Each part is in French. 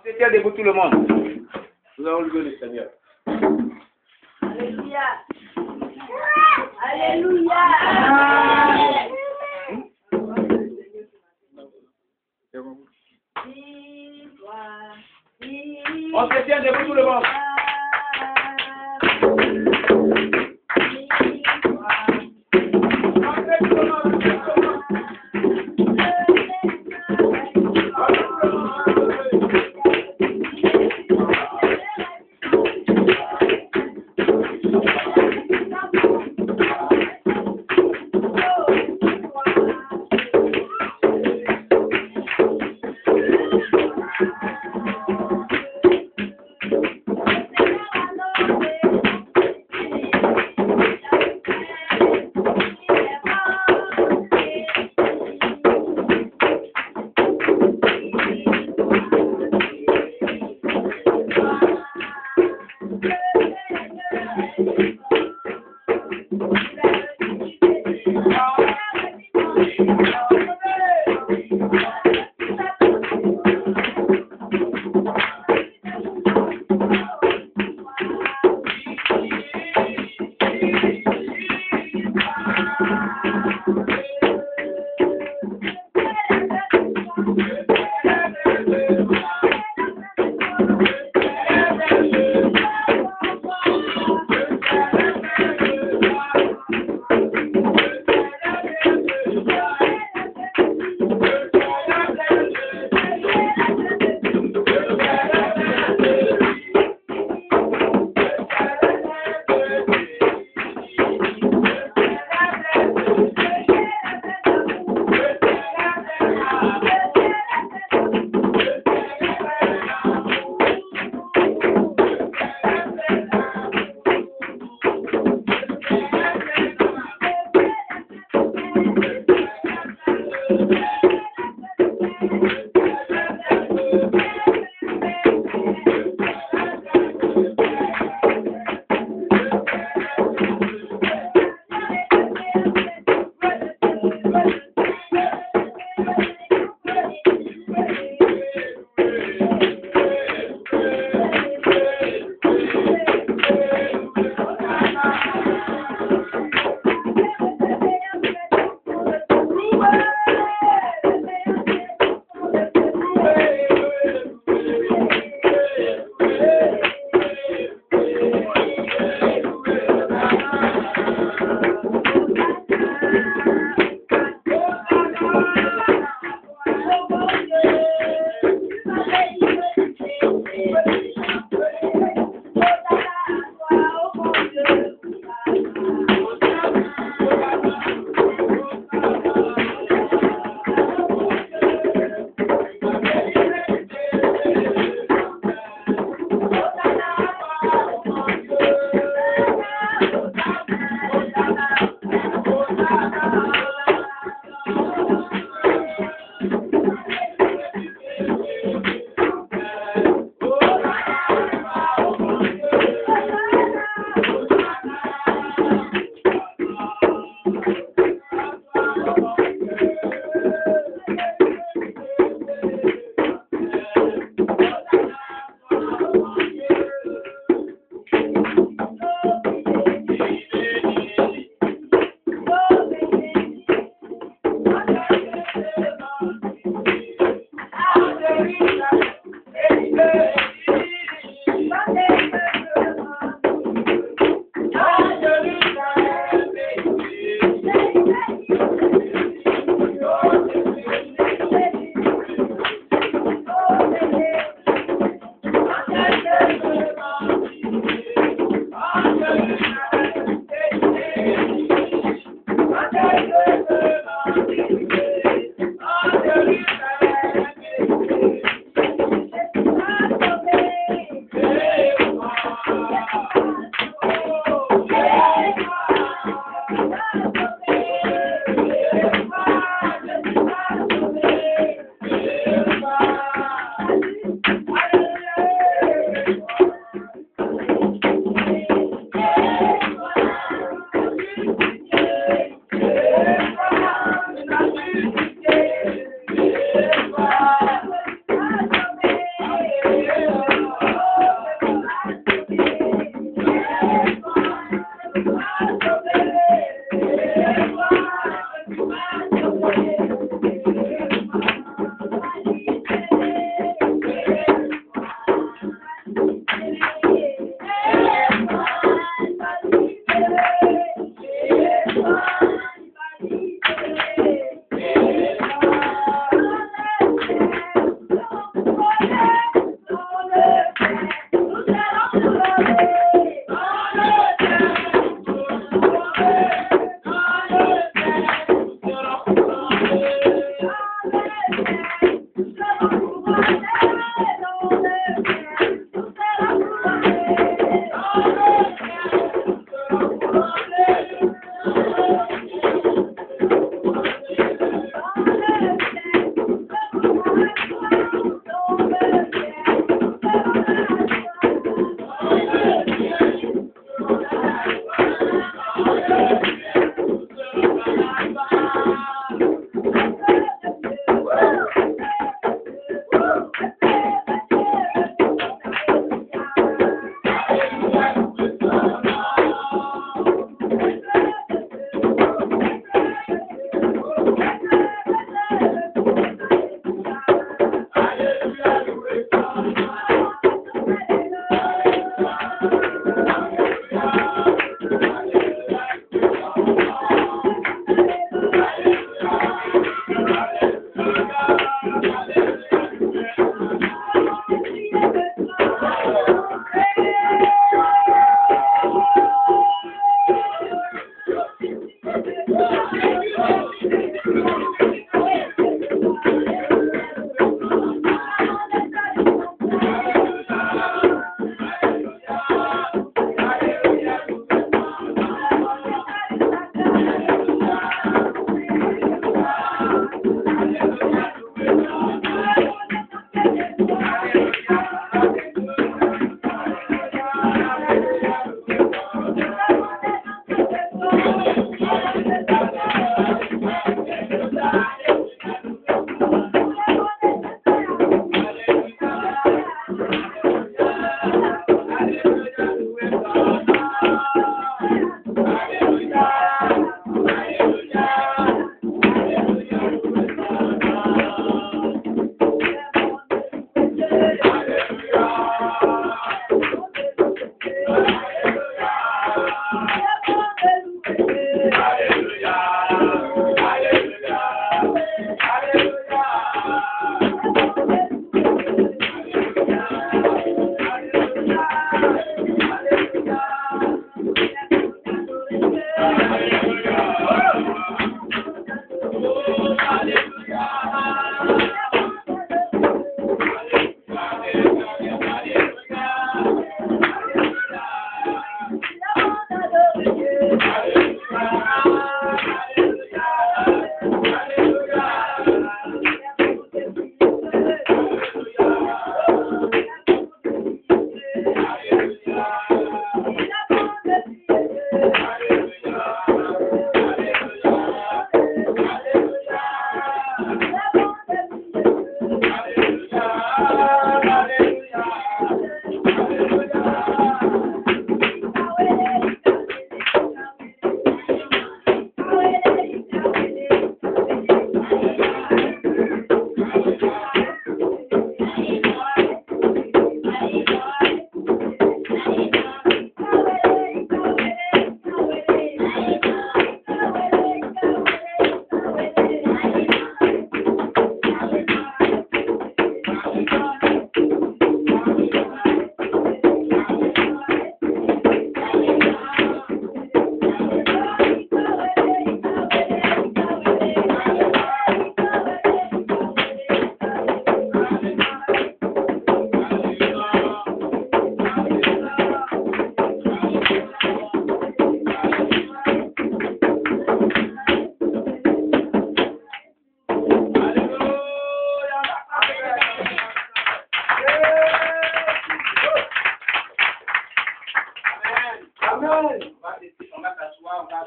se tient debout tout le monde. Nous allons louer le Seigneur. Alléluia. Alléluia. On se tient debout tout le monde.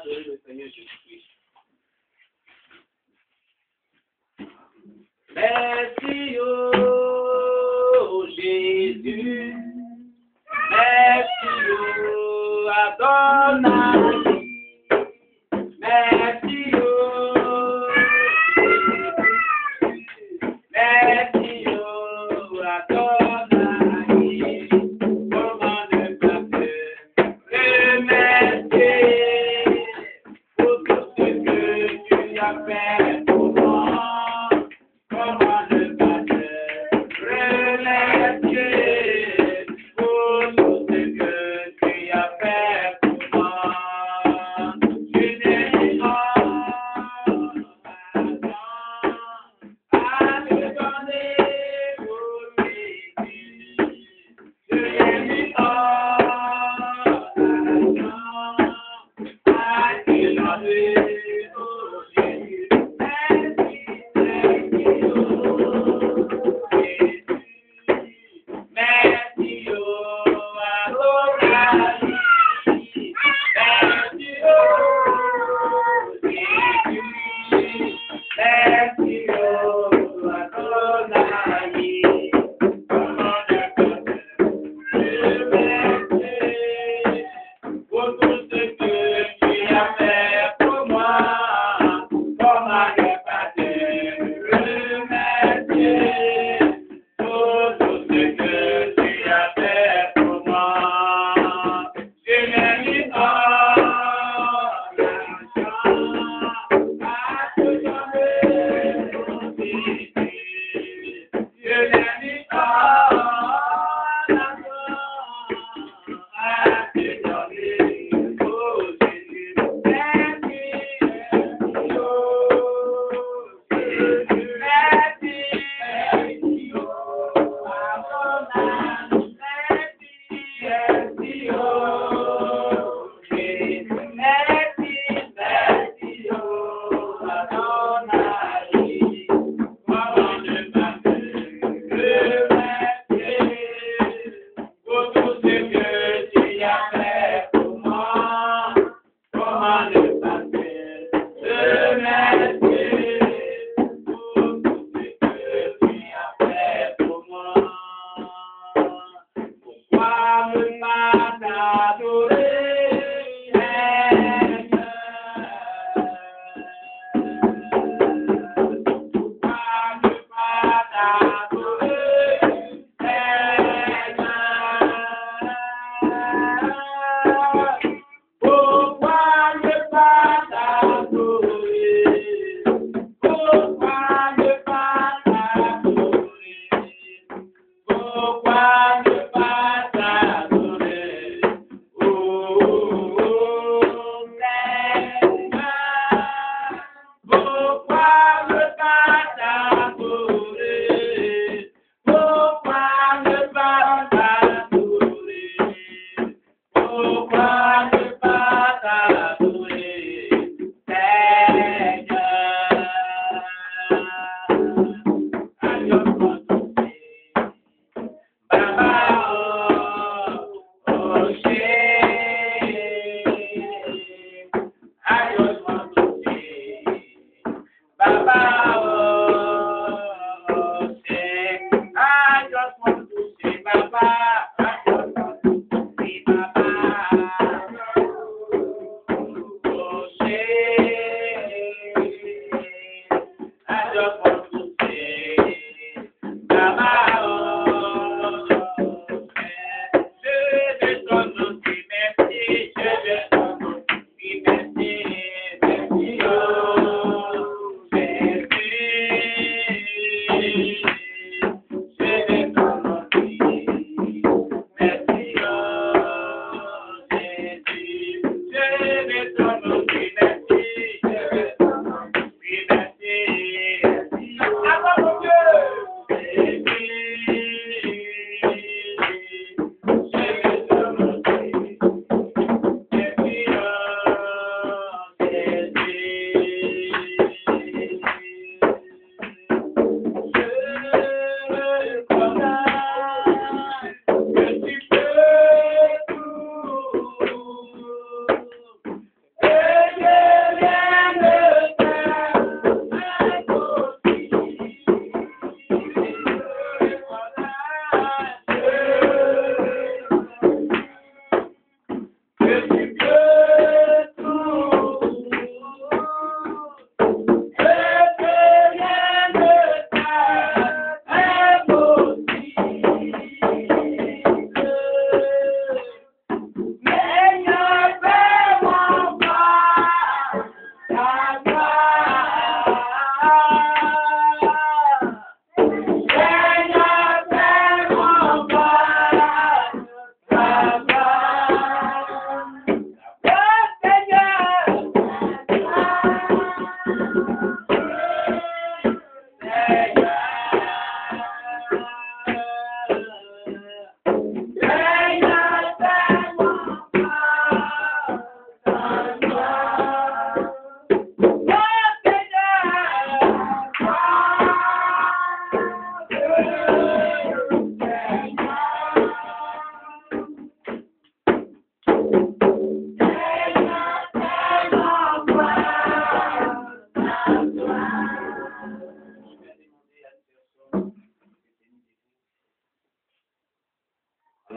adorer le Seigneur Jésus-Christ. Merci, oh Jésus. Merci, oh Adonai. Merci, oh merci, oh Adonai. Comment ne pas te remercier pour tout ce que tu as fait pour moi. Comment ne pas te remercier pour tout ce que tu as fait pour moi.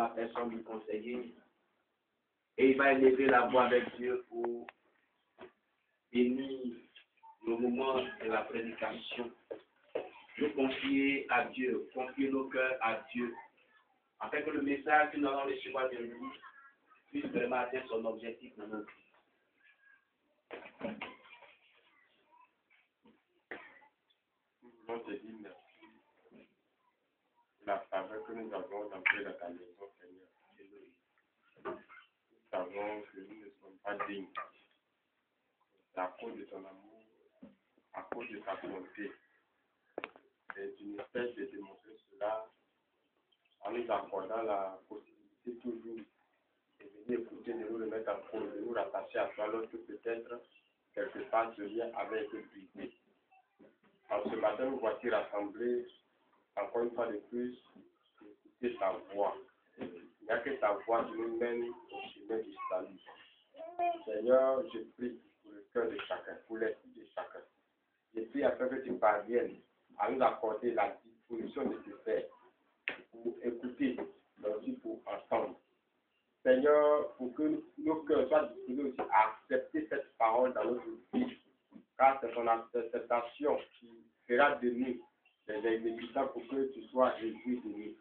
la personne du conseiller. Et il va élever la voix avec Dieu pour bénir le moment de la prédication. Nous confier à Dieu, confier nos cœurs à Dieu, afin que le message que nous allons recevoir de lui puisse vraiment atteindre son objectif dans notre vie. Nous voulons te dire merci pour la faveur que nous avons entrée dans ta maison, Seigneur. Nous savons que nous ne sommes pas dignes. C'est à cause de ton amour, à cause de ta bonté. Et tu nous fais de démontrer cela en nous accordant la possibilité toujours de venir écouter, de nous remettre en cause, de nous rattacher à toi lorsque peut-être quelque part ce lien avait été brisé. En ce matin, nous voici rassemblés encore une fois de plus pour écouter ta voix. Il n'y a que ta voix qui nous mène au chemin du salut. Seigneur, je prie pour le cœur de chacun, pour l'esprit de chacun. Je prie afin que tu parviennes à nous accorder la disposition nécessaire pour écouter, mais aussi pour entendre. Seigneur, pour que nos cœurs soient disposés aussi à accepter cette parole dans notre vie, car c'est ton acceptation qui fera de nous des exécutants pour que tu sois réjoui de nous.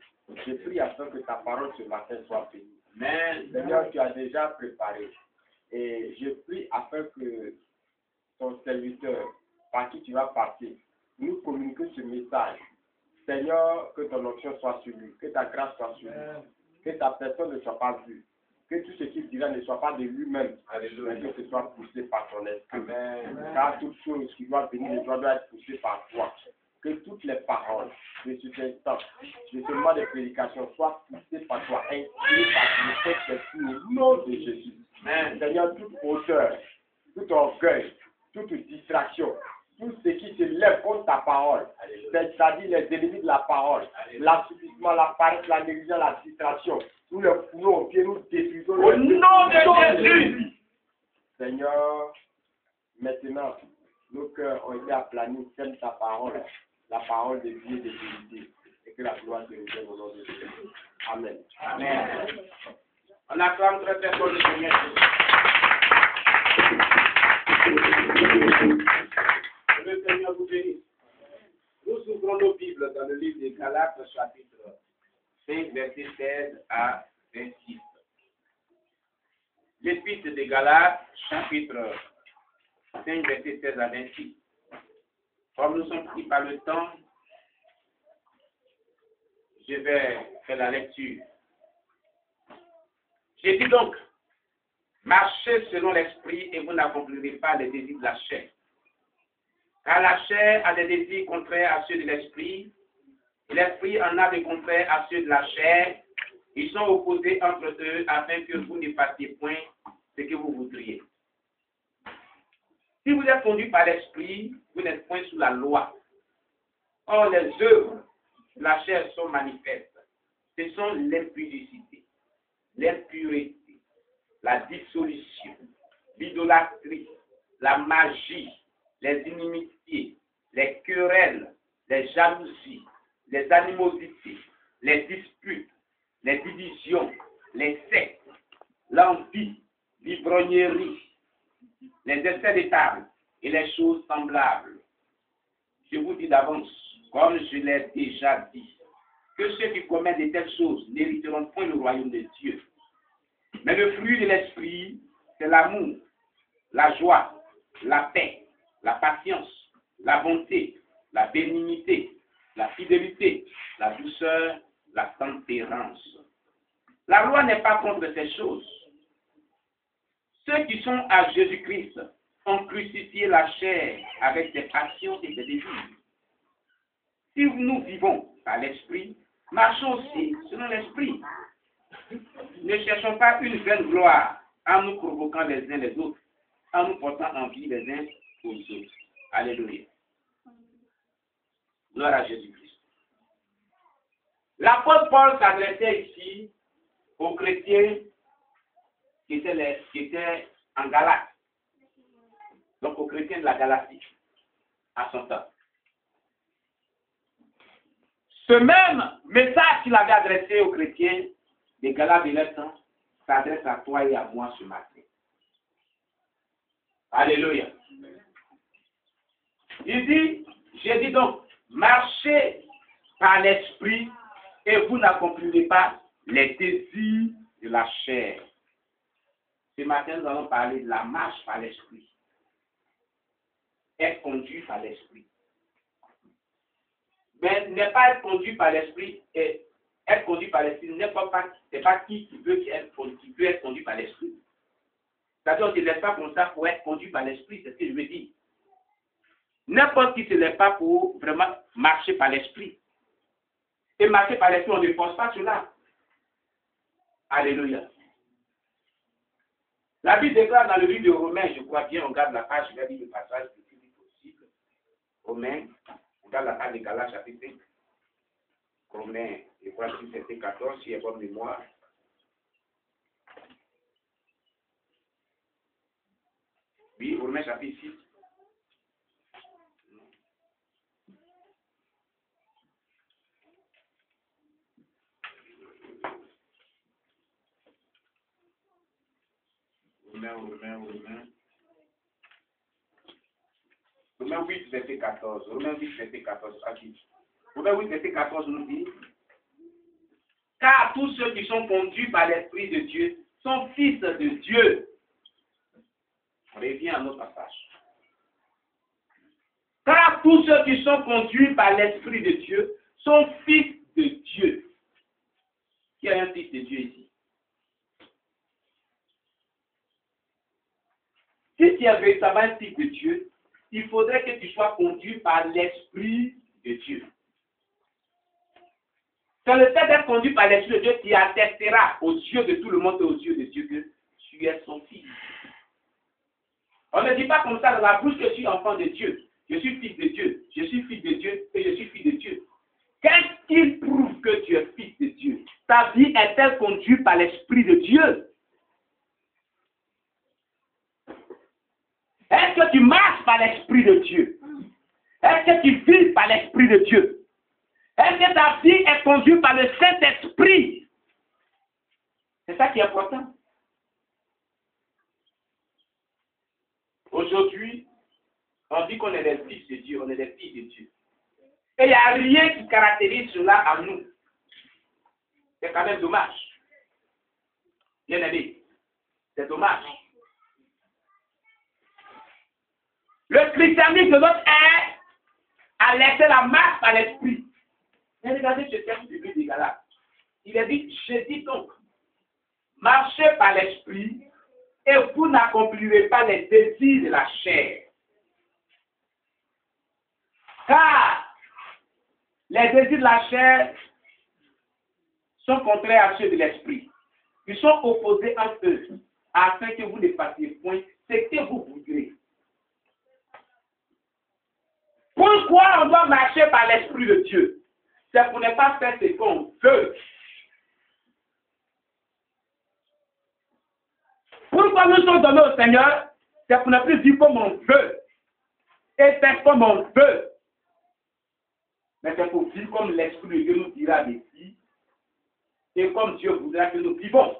Je prie afin que ta parole ce matin soit bénie. Amen. Seigneur, tu as déjà préparé. Et je prie afin que ton serviteur, par qui tu vas passer, nous communique ce message. Seigneur, que ton onction soit sur lui, que ta grâce soit sur lui, que ta personne ne soit pas vue, que tout ce qu'il dira ne soit pas de lui-même, mais que ce soit poussé par ton esprit. Amen. Car toute chose qui doit venir doit être poussée par toi. Que toutes les paroles de cet instant, de ce mois de prédication, soient poussées par toi, inspirées par le Saint-Esprit au nom de Jésus. Amen. Seigneur, toute hauteur, tout orgueil, toute distraction, tout ce qui se lève contre ta parole, c'est-à-dire les ennemis de la parole, l'assouplissement, la paresse, la négligence, la distraction, nous les foulons au pied, nous détruisons Au nom de Jésus. Seigneur, maintenant, nos cœurs ont été aplanis, sème ta parole, la parole de vie et de vérité, et que la gloire te revienne au nom de Jésus. Amen. Amen. On acclame très très fort le Seigneur. Que le Seigneur vous bénisse. Nous ouvrons nos Bibles dans le livre des Galates, chapitre 5, verset 16 à 26. L'Épître des Galates, chapitre 5, verset 16 à 26. Comme nous sommes pris par le temps, je vais faire la lecture. J'ai dit donc, marchez selon l'esprit et vous n'accomplirez pas les désirs de la chair. Car la chair a des désirs contraires à ceux de l'esprit, et l'esprit en a des contraires à ceux de la chair. Ils sont opposés entre eux afin que vous ne fassiez point ce que vous voudriez. Si vous êtes conduit par l'esprit, vous n'êtes point sous la loi. Or, les œuvres de la chair sont manifestes. Ce sont l'impudicité, l'impureté, la dissolution, l'idolâtrie, la magie, les inimitiés, les querelles, les jalousies, les animosités, les disputes, les divisions, les sectes, l'envie, l'ivrognerie, les excès de table et les choses semblables. Je vous dis d'avance, comme je l'ai déjà dit, que ceux qui commettent de telles choses n'hériteront point le royaume de Dieu. Mais le fruit de l'esprit, c'est l'amour, la joie, la paix, la patience, la bonté, la bénignité, la fidélité, la douceur, la tempérance. La loi n'est pas contre ces choses. Ceux qui sont à Jésus-Christ ont crucifié la chair avec ses passions et ses désirs. Si nous vivons par l'esprit, marchons aussi selon l'esprit. Ne cherchons pas une vaine gloire en nous provoquant les uns les autres, en nous portant envie les uns aux autres. Alléluia. Gloire à Jésus-Christ. L'apôtre Paul s'adressait ici aux chrétiens qui étaient en Galate, donc aux chrétiens de la Galatie, à son temps. Ce même message qu'il avait adressé aux chrétiens les Galates de 9 ans s'adressent à toi et à moi ce matin. Alléluia. Il dit, j'ai dit donc, marchez par l'esprit et vous n'accomplirez pas les désirs de la chair. Ce matin, nous allons parler de la marche par l'esprit. Être conduit par l'esprit. Mais ne pas être conduit par l'esprit et être conduit par l'esprit c'est pas qui veut être conduit par l'esprit. C'est-à-dire qu'on ne se laisse pas comme ça pour être conduit par l'esprit, c'est ce que je veux dire. N'importe qui ne se lève pas pour vraiment marcher par l'esprit. Et marcher par l'esprit, on ne pense pas cela. Alléluia. La Bible déclare dans le livre de Romains, je crois bien, on garde la page, je vais lire le passage le plus vite possible. Romains, on garde la page de Galates chapitre 5. Romains, je crois que c'était 14, si il y a bonne mémoire. Oui, Romains chapitre 6. Romains 8, verset 14. Romains 8, verset 14. Romains 8, verset 14 nous dit, car tous ceux qui sont conduits par l'Esprit de Dieu sont fils de Dieu. On revient à notre passage. Car tous ceux qui sont conduits par l'Esprit de Dieu sont fils de Dieu. Qui est un fils de Dieu ici? Si tu es véritablement un fils de Dieu, il faudrait que tu sois conduit par l'Esprit de Dieu. C'est le fait d'être conduit par l'Esprit de Dieu qui attestera aux yeux de tout le monde et aux yeux de Dieu que tu es son fils. On ne dit pas comme ça dans la bouche que je suis enfant de Dieu. Je suis fils de Dieu. Je suis fils de Dieu et je suis fils de Dieu. Qu'est-ce qui prouve que tu es fils de Dieu? Ta vie est-elle conduite par l'Esprit de Dieu? Est-ce que tu marches par l'Esprit de Dieu? Est-ce que tu vis par l'Esprit de Dieu? Est-ce que ta vie est conduite par le Saint-Esprit? C'est ça qui est important. Aujourd'hui, on dit qu'on est des fils de Dieu, on est des filles de Dieu. Et il n'y a rien qui caractérise cela en nous. C'est quand même dommage. Bien aimé, c'est dommage. Le christianisme de notre ère a laissé la marche par l'esprit. Mais regardez ce texte du livre des Galates. Il est dit, je dis donc, marchez par l'esprit et vous n'accomplirez pas les désirs de la chair. Car les désirs de la chair sont contraires à ceux de l'esprit. Ils sont opposés entre eux, afin que vous ne fassiez point ce que vous voudrez. Pourquoi on doit marcher par l'Esprit de Dieu? C'est pour ne pas faire ce qu'on veut. Pourquoi nous sommes donnés au Seigneur? C'est pour ne plus vivre comme on veut et faire comme on veut. Mais c'est pour vivre comme l'Esprit de Dieu nous dira de vivre et comme Dieu voudra que nous vivons.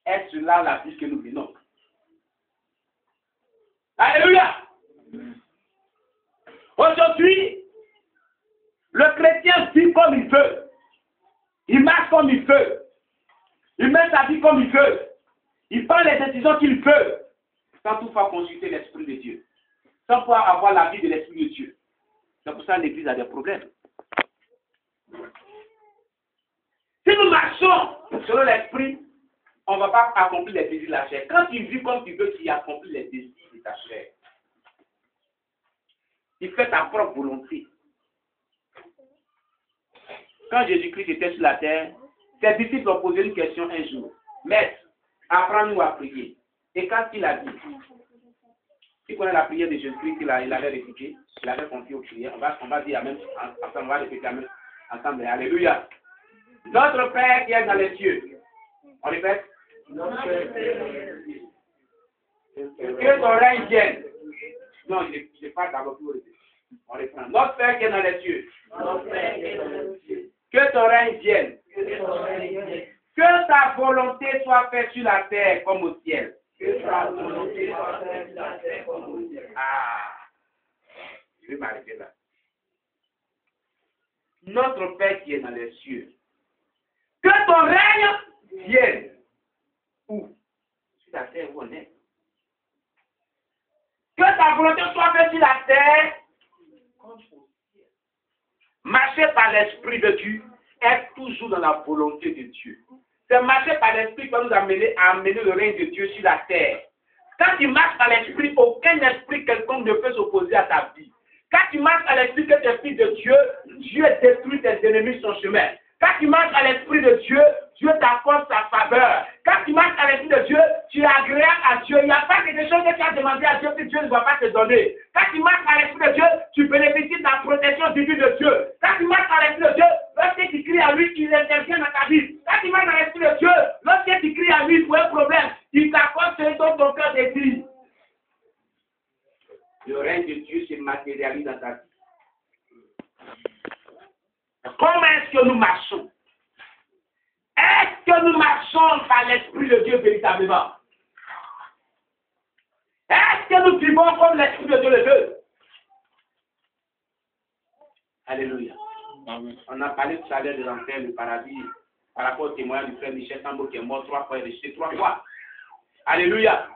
Est-ce là la vie que nous vivons? Alléluia! Aujourd'hui, le chrétien vit comme il veut. Il marche comme il veut. Il met sa vie comme il veut. Il prend les décisions qu'il veut. Sans toutefois consulter l'Esprit de Dieu. Sans pouvoir avoir la vie de l'Esprit de Dieu. C'est pour ça que l'Église a des problèmes. Si nous marchons selon l'Esprit, on ne va pas accomplir les désirs de la chair. Quand tu vis comme tu veux, tu accomplis les désirs de ta chair. Tu fais ta propre volonté. Quand Jésus-Christ était sur la terre, ses disciples ont posé une question un jour. Maître, apprends-nous à prier. Et quand il a dit, tu connais la prière de Jésus-Christ qu'il avait répliquée, il avait confié aux prières. On va dire même ensemble, on va répéter même ensemble. Alléluia. Notre Père qui est dans les cieux. On répète. Notre Père qui est dans les cieux. Que ton règne vienne. Non, je parle d'abord pour répéter. On reprend. Notre Père qui est dans les cieux. Notre Père qui est dans les cieux. Que ton règne vienne. Que ton règne soit fait sur la terre comme au ciel. Que ta volonté soit faite sur la terre comme au ciel. Ah, je vais m'arrêter là. Notre Père qui est dans les cieux, que ton règne vienne. Où? Sur la terre où on est. Que ta volonté soit faite sur la terre comme au ciel. Marcher par l'Esprit de Dieu, être toujours dans la volonté de Dieu. C'est marcher par l'Esprit qui va nous amener à amener le règne de Dieu sur la terre. Quand tu marches par l'Esprit, aucun esprit quelconque ne peut s'opposer à ta vie. Quand tu marches à l'Esprit que tu es fils de Dieu, Dieu détruit tes ennemis sur son chemin. Quand tu marches à l'Esprit de Dieu, Dieu t'apporte sa faveur. Quand tu marches à l'Esprit de Dieu, tu es agréable à Dieu. Il n'y a pas quelque chose que tu as demandé à Dieu que Dieu ne va pas te donner. Quand tu marches à l'Esprit de Dieu, tu bénéficies de la protection divine de Dieu. Quand tu marches à l'Esprit de Dieu, lorsque tu cries à lui, il intervient dans ta vie. Quand tu marches à l'Esprit de Dieu, lorsque tu cries à lui pour un problème, il t'apporte ce dont ton cœur désire. Le règne de Dieu se matérialise dans ta vie. Comment est-ce que nous marchons? Est-ce que nous marchons par l'Esprit de Dieu véritablement? Est-ce que nous vivons comme l'Esprit de Dieu le veut? Alléluia. Amen. On a parlé tout à l'heure de l'enfer, le paradis, par rapport au témoignage du frère Michel Sambo qui est mort 3 fois et ressuscité 3 fois. Alléluia.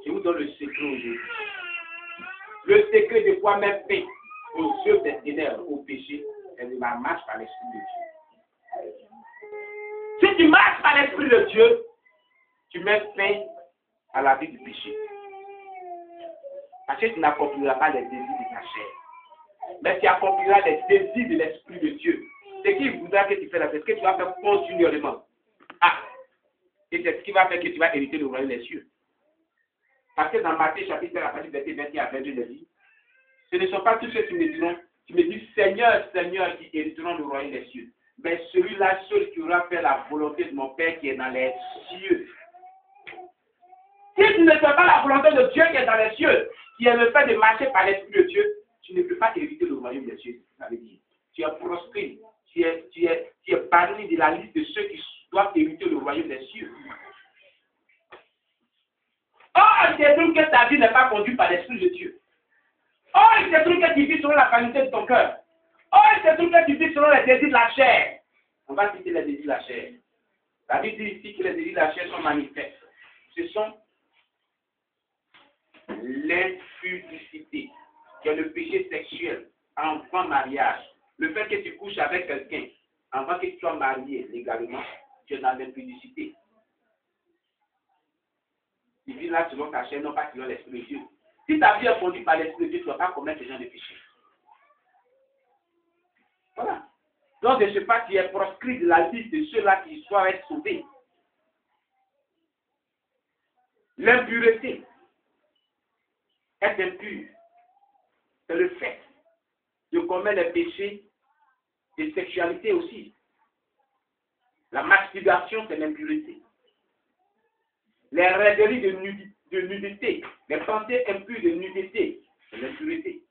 Je vous donne le secret aujourd'hui. Le secret de quoi mettre fin aux yeux des ténèbres, au péché, c'est de la marche par l'Esprit de Dieu. Si tu marches par l'Esprit de Dieu, tu mets fin à la vie du péché. Parce que tu n'accompliras pas les désirs de ta chair. Mais tu accompliras les désirs de l'Esprit de Dieu. Ce qui voudra que tu fasses la fête, ce que tu vas faire continuellement. Ah! Et c'est ce qui va faire que tu vas hériter le royaume des cieux. Parce que dans Matthieu chapitre 1, à partir du verset 21 à 22, il dit, ce ne sont pas tous ceux qui me diront, qui me disent Seigneur, Seigneur, qui hériteront le royaume des cieux. Mais celui-là seul qui aura fait la volonté de mon Père qui est dans les cieux. Si tu ne fais pas la volonté de Dieu qui est dans les cieux, qui est le fait de marcher par l'Esprit de Dieu, tu ne peux pas hériter le royaume des cieux. Ça veut dire, tu es proscrit, tu es banni de la liste de ceux qui doivent hériter le royaume des cieux. Oh, il te trouve que ta vie n'est pas conduite par l'Esprit de Dieu. Oh, il te trouve que tu vis selon la vanité de ton cœur. Oh, il te trouve que tu vis selon les désirs de la chair. On va citer les désirs de la chair. La Bible dit ici que les désirs de la chair sont manifestes. Ce sont l'impudicité, qui est le péché sexuel avant mariage. Le fait que tu couches avec quelqu'un avant que tu sois marié légalement, tu es dans l'impudicité. Tu vis là selon ta chair, non pas selon l'Esprit de Dieu. Si ta vie est conduite par l'Esprit de Dieu, tu ne vas pas commettre ce genre de péché. Voilà. Donc, de ce pas, tu es proscrit de la liste de ceux-là qui doivent être sauvés. L'impureté. Être impur, c'est le fait de commettre les péchés de sexualité aussi. La masturbation, c'est l'impureté. Les rêveries de nudité, les pensées impures de nudité, c'est l'impureté.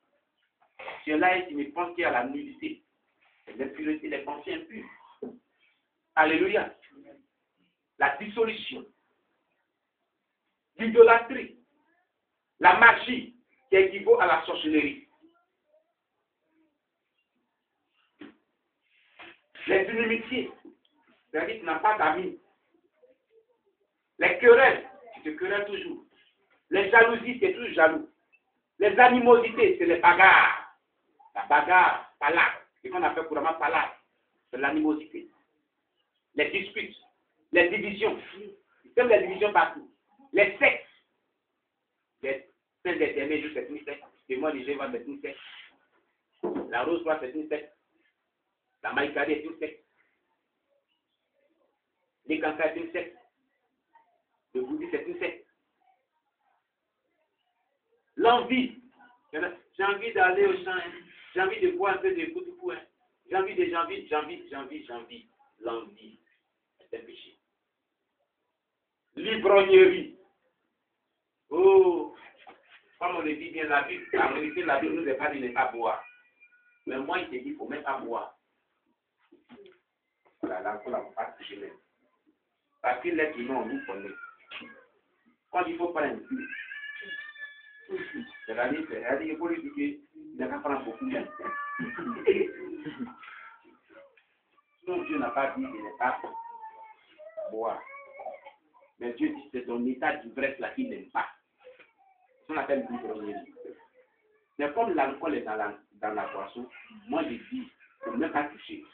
Cela est qui ne pense qu'à la nudité. C'est l'impureté des pensées impures. Alléluia. La dissolution, l'idolâtrie, la magie qui équivaut à la sorcellerie. Les inimitiés, c'est-à-dire que tu n'as pas d'amis. Les querelles, tu te querelles toujours. Les jalousies, tu es toujours jaloux. Les animosités, c'est les bagarres. La bagarre, palade, ce qu'on appelle couramment palade, c'est l'animosité. Les disputes, les divisions, comme les divisions partout. Les sectes, les saints d'éternel, c'est une secte. Le mois de Jéhovah, c'est une secte. La rose noire, c'est une secte. La maïkade est une secte. Les cancers, c'est une secte. Le bouddhisme, c'est une secte. L'envie. J'ai envie d'aller au champ. J'ai envie de boire un peu de bout. J'ai envie. L'envie, c'est un péché. L'ivrognerie. Oh, comme on le dit bien, la Bible, en réalité, la Bible nous a pas dit de ne pas boire. Mais moi, il te dit qu'il ne faut même pas boire. Voilà, là, il ne faut pas toucher même. Parce que l'être humain, on nous connaît. Quand il faut prendre un peu, c'est-à-dire qu'il faut lui dire qu'il n'a qu'à prendre beaucoup. Sinon, Dieu n'a pas dit qu'il n'est pas boire. Mais Dieu dit que c'est ton état d'ivresse là qu'il n'aime pas. C'est ce qu'on appelle l'ivrognerie. Mais comme l'alcool est dans la boisson, moi je dis, il ne faut même pas toucher.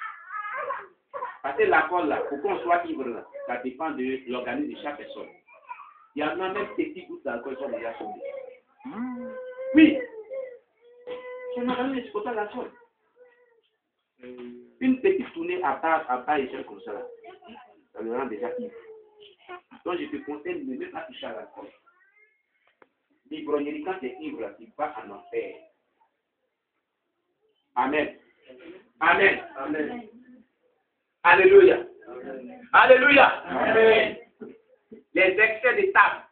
Parce que l'alcool là, pour qu'on soit ivre là, ça dépend de l'organisme de chaque personne. Il y en a même des petits gouttes d'alcool qui sont déjà tombés. Oui. C'est un organisme qui supporte l'alcool. Une petite tournée à bas échelle comme ça, ça le rend déjà ivre. Donc je te conseille de ne pas toucher à l'alcool. L'ivrognerie, quand tu es ivre, tu vas en enfer. Amen. Amen. Amen. Alléluia. Amen. Alléluia. Amen. Les excès de table.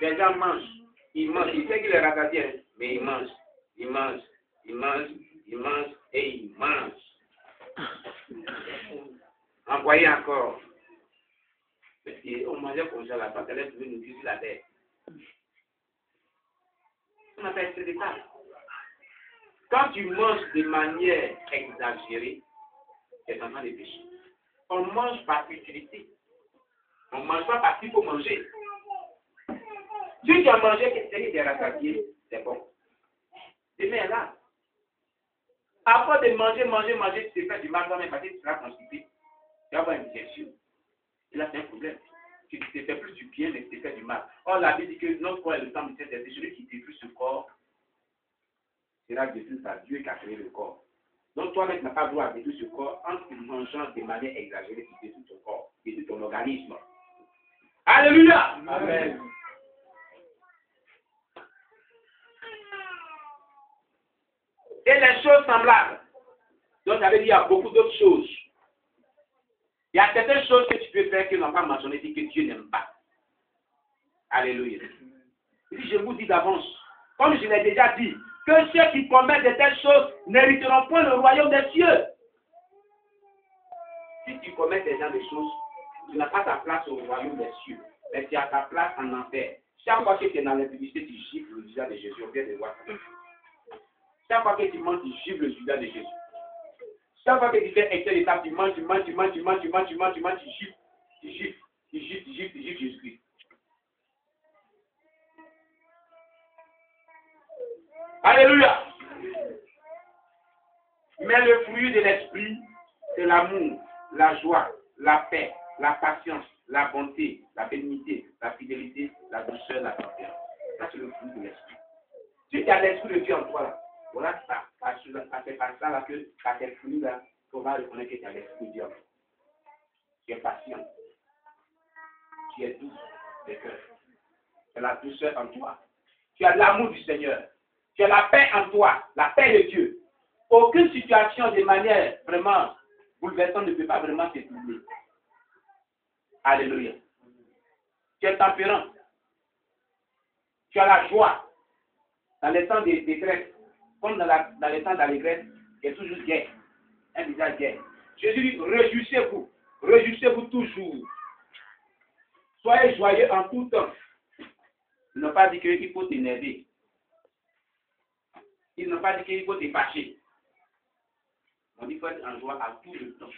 Les gens mangent. Ils mangent. Ils savent qu'il est ratatien, mais ils mangent. Ils mangent. Ils mangent. Ils mangent. Et ils mangent. Envoyez encore. Parce qu'on mangeait comme ça là-bas, elle est venue nous cuire la tête. On appelle ça des tables. Quand tu manges de manière exagérée, tu es en train de pécher. On mange par utilité. On ne mange pas parce qu'il faut manger. Si tu as mangé quelque chose qui est rassasié, c'est bon. Demain là. Après de manger, tu te fais du mal toi-même parce que tu seras constipé. Tu vas avoir une digestion. Et là, c'est un problème. Tu te fais plus du bien, mais tu te fais du mal. Or, la Bible dit que notre corps est le temple du Saint-Esprit. Celui qui détruit ce corps sera détruit par Dieu qui a créé le corps. Donc, toi-même, tu n'as pas le droit de détruire ce corps en te mangeant de manière exagérée, tu détruis ton corps, tu détruis ton organisme. Alléluia! Amen. Et les choses semblables. Donc, ça veut dire qu'il y a beaucoup d'autres choses. Il y a certaines choses que tu peux faire que n'ont pas mentionné et que Dieu n'aime pas. Alléluia. Si je vous dis d'avance, comme je l'ai déjà dit, que ceux qui commettent de telles choses n'hériteront point le royaume des cieux. Si tu commets ces genre de choses, tu n'as pas ta place au royaume des cieux, mais tu as ta place en enfer. Chaque fois que tu es dans l'impudicité, tu gifles le visage de Jésus. On vient de voir ça. Chaque fois que tu manges, tu gifles le visage de Jésus. Chaque fois que tu fais excès d'étape, tu manges, tu gifles Jésus-Christ. Alléluia. Mais le fruit de l'esprit, c'est l'amour, la joie, la paix, la patience, la bonté, la bénignité, la fidélité, la douceur, la confiance. Ça, c'est le fruit de l'esprit. Si tu as l'esprit de Dieu en toi, là, voilà, c'est par ça là, que par tes fruits là, qu'on va reconnaître que tu as l'esprit de Dieu en toi. Tu es patient. Tu es doux de cœur. Tu as la douceur en toi. Tu as l'amour du Seigneur. Tu as la paix en toi, la paix de Dieu. Aucune situation de manière vraiment bouleversante ne peut pas vraiment te troubler. Alléluia. Tu es tempérant. Tu as la joie. Dans les temps de détresse, comme dans les temps d'allégresse, il y a toujours guerre. Un visage guerre. Jésus dit, réjouissez-vous. Réjouissez-vous toujours. Soyez joyeux en tout temps. Il n'a pas dit qu'il faut t'énerver. Il n'a pas dit qu'il faut te fâcher. On dit qu'il faut être en joie à tout le temps.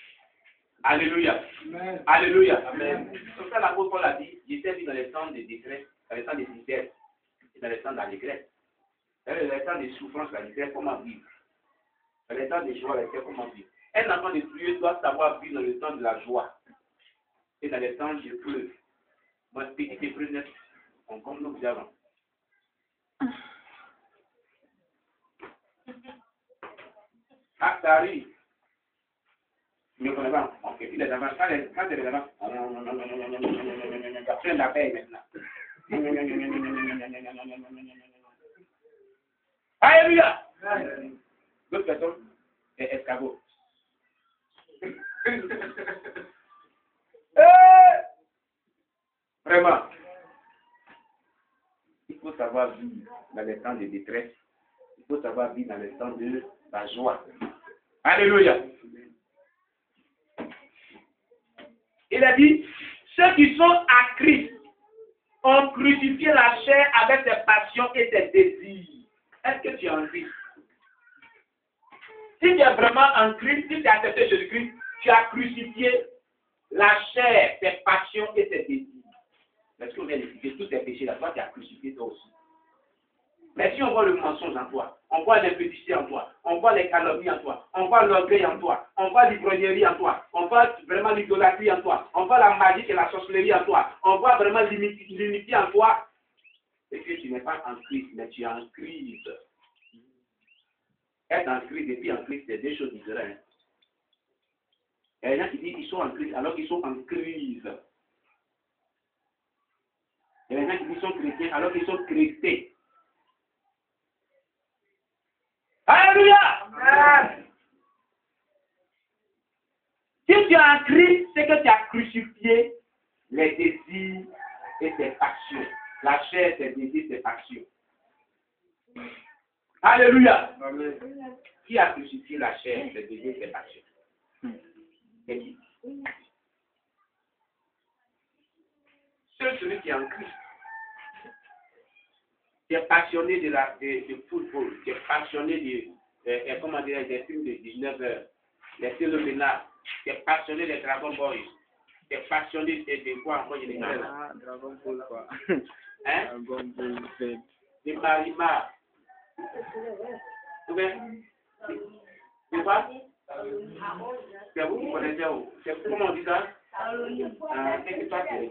Alléluia. Amen. Alléluia. Amen. Comme ça, l'apôtre Paul a dit, j'étais vu dans les temps de détresse, dans les temps de tristesse et dans les temps d'allégresse. Dans les temps de souffrance, la détresse, comment vivre? Dans les temps de joie, la détresse, comment vivre? Un enfant de Dieu doit savoir vivre dans le temps de la joie et dans les temps de pleuve. Moi, petite épreuve, comme nous avons. Ah, ça arrive. Je ne connais pas. Ok, il est avant. Quand il est avant, après la paix maintenant. Alléluia. L'autre personne est escargot. Vraiment. Il faut savoir vivre dans les temps de détresse. Il faut savoir vivre dans les temps de la joie. Alléluia. Il a dit, ceux qui sont à Christ ont crucifié la chair avec ses passions et ses désirs. Est-ce que tu es en Christ? Si tu es vraiment en Christ, si tu as accepté Jésus-Christ, tu as crucifié la chair, tes passions et tes désirs. Parce qu'on vient d'expliquer tous tes péchés là, toi tu as crucifié toi aussi. Mais si on voit le mensonge en toi, on voit l'impudicité en toi, on voit les calomnies en toi, on voit l'orgueil en toi, on voit l'ivrognerie en toi, on voit vraiment l'idolâtrie en toi, on voit la magie et la sorcellerie en toi, on voit vraiment l'iniquité en toi, et que tu n'es pas en Christ, mais tu es en crise. Être en Christ et puis en Christ, c'est deux choses différentes. Il y a des gens qui disent qu'ils sont en Christ alors qu'ils sont en crise. Il y a des gens qui disent qu'ils sont chrétiens alors qu'ils sont chrétiens. Alléluia! Amen. Si tu es en Christ, c'est que tu as crucifié les désirs et tes passions. La chair, tes désirs, tes passions. Alléluia! Amen. Qui a crucifié la chair, tes désirs, tes passions? C'est qui? C'est celui qui est en Christ. Tu es passionné de football, tu es passionné des films de 19 heures, des téléménages, tu es passionné des Dragon Boys, tu es passionné de quoi encore, il y a des Dragon Ball quoi. Hein? Dragon Ball Z. De Marima. Tu vois? Tu vois? C'est vous qui connaissez où? C'est comment on dit ça? C'est que toi, tu es.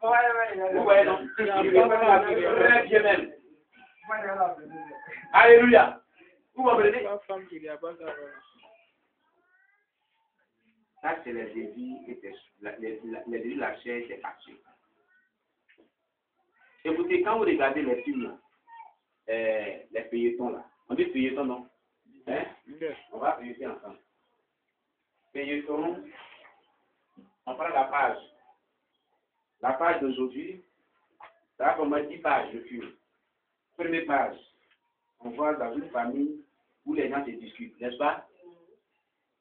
Ouais, non. Bien même. Alléluia. Vous comprenez? Ça, c'est les désirs et les désirs de la chair et des passions. Écoutez, quand vous regardez les films, les feuilletons là, on dit feuilletons, non? Hein? On va feuilleter ensemble. Feuilletons, on prend la page. La page d'aujourd'hui, ça va comme 10 pages de film. Première page, on voit dans une famille où les gens se discutent, n'est-ce pas?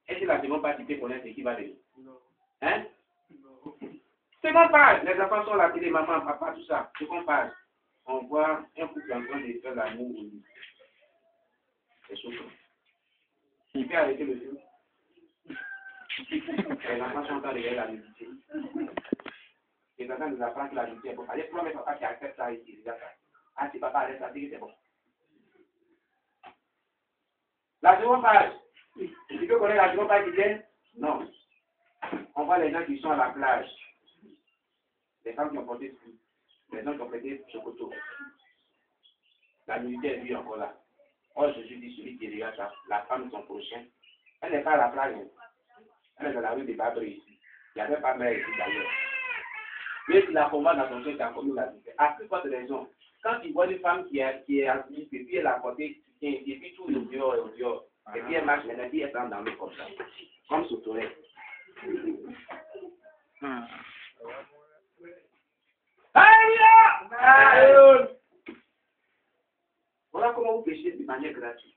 Est-ce que la seconde page, tu peux connaître ce qui va venir? Non. Hein? Non. Seconde page, les enfants sont là, les mamans, papa, tout ça. Seconde page, on voit un couple en train de faire l'amour au lit. C'est choquant. Il peut arrêter le film. Les enfants sont en train de regarder la nudité. Les enfants nous apprennent que la nudité est bonne. Allez, prends mes papas qui acceptent ça ici, regarde ça. Ah, si papa arrête ça, c'est bon. La seconde page. Tu peux connaître la seconde page qui vient? Non. On voit les gens qui sont à la plage. Les femmes qui ont porté ce coup. Les gens qui ont porté ce couteau. La nudité est vue encore là. Oh, Jésus dit celui qui regarde ça, la femme de son prochain. Elle n'est pas à la plage. Elle est dans la rue de Babri ici. Il n'y avait pas mère ici d'ailleurs. Mais si la combat dans son cœur, il a commis la vie. À plus forte raison. Quand il voit une femme qui est assise, et puis elle a porté, et puis tout le dehors et au dehors, et puis elle marche, maintenant, puis elle s'en dans l'eau comme ça. Comme sous toilette. Alléluia! Voilà comment vous péchez de manière gratuite.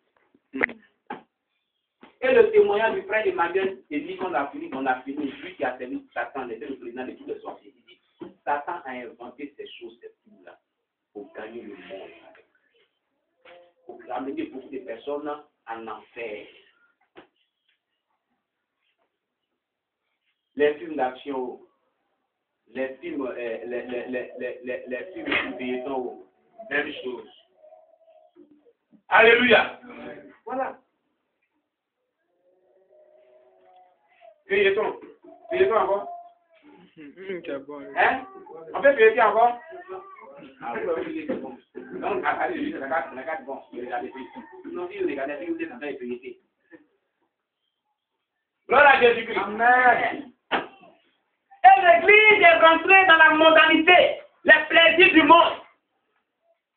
Et le témoignage du frère Emmanuel, il dit qu'on a fini, lui qui a servi Satan, était le président de tous les sorciers. Il dit, Satan a inventé ces choses, ces films-là, pour gagner le monde, pour amener beaucoup de personnes en enfer. Les films d'action, les films, les films feuilletons, même chose. Alléluia. Voilà. Feuilleton. Feuilleton encore? C'est bon. Hein? On peut feuilleter encore? Ah oui, c'est bon. Donc, allez, la carte, bon, regardez. Non, si vous regardez, vous êtes en train de feuilleter. Gloire à Jésus-Christ. Amen. Et l'église est rentrée dans la mondanité, les plaisirs du monde.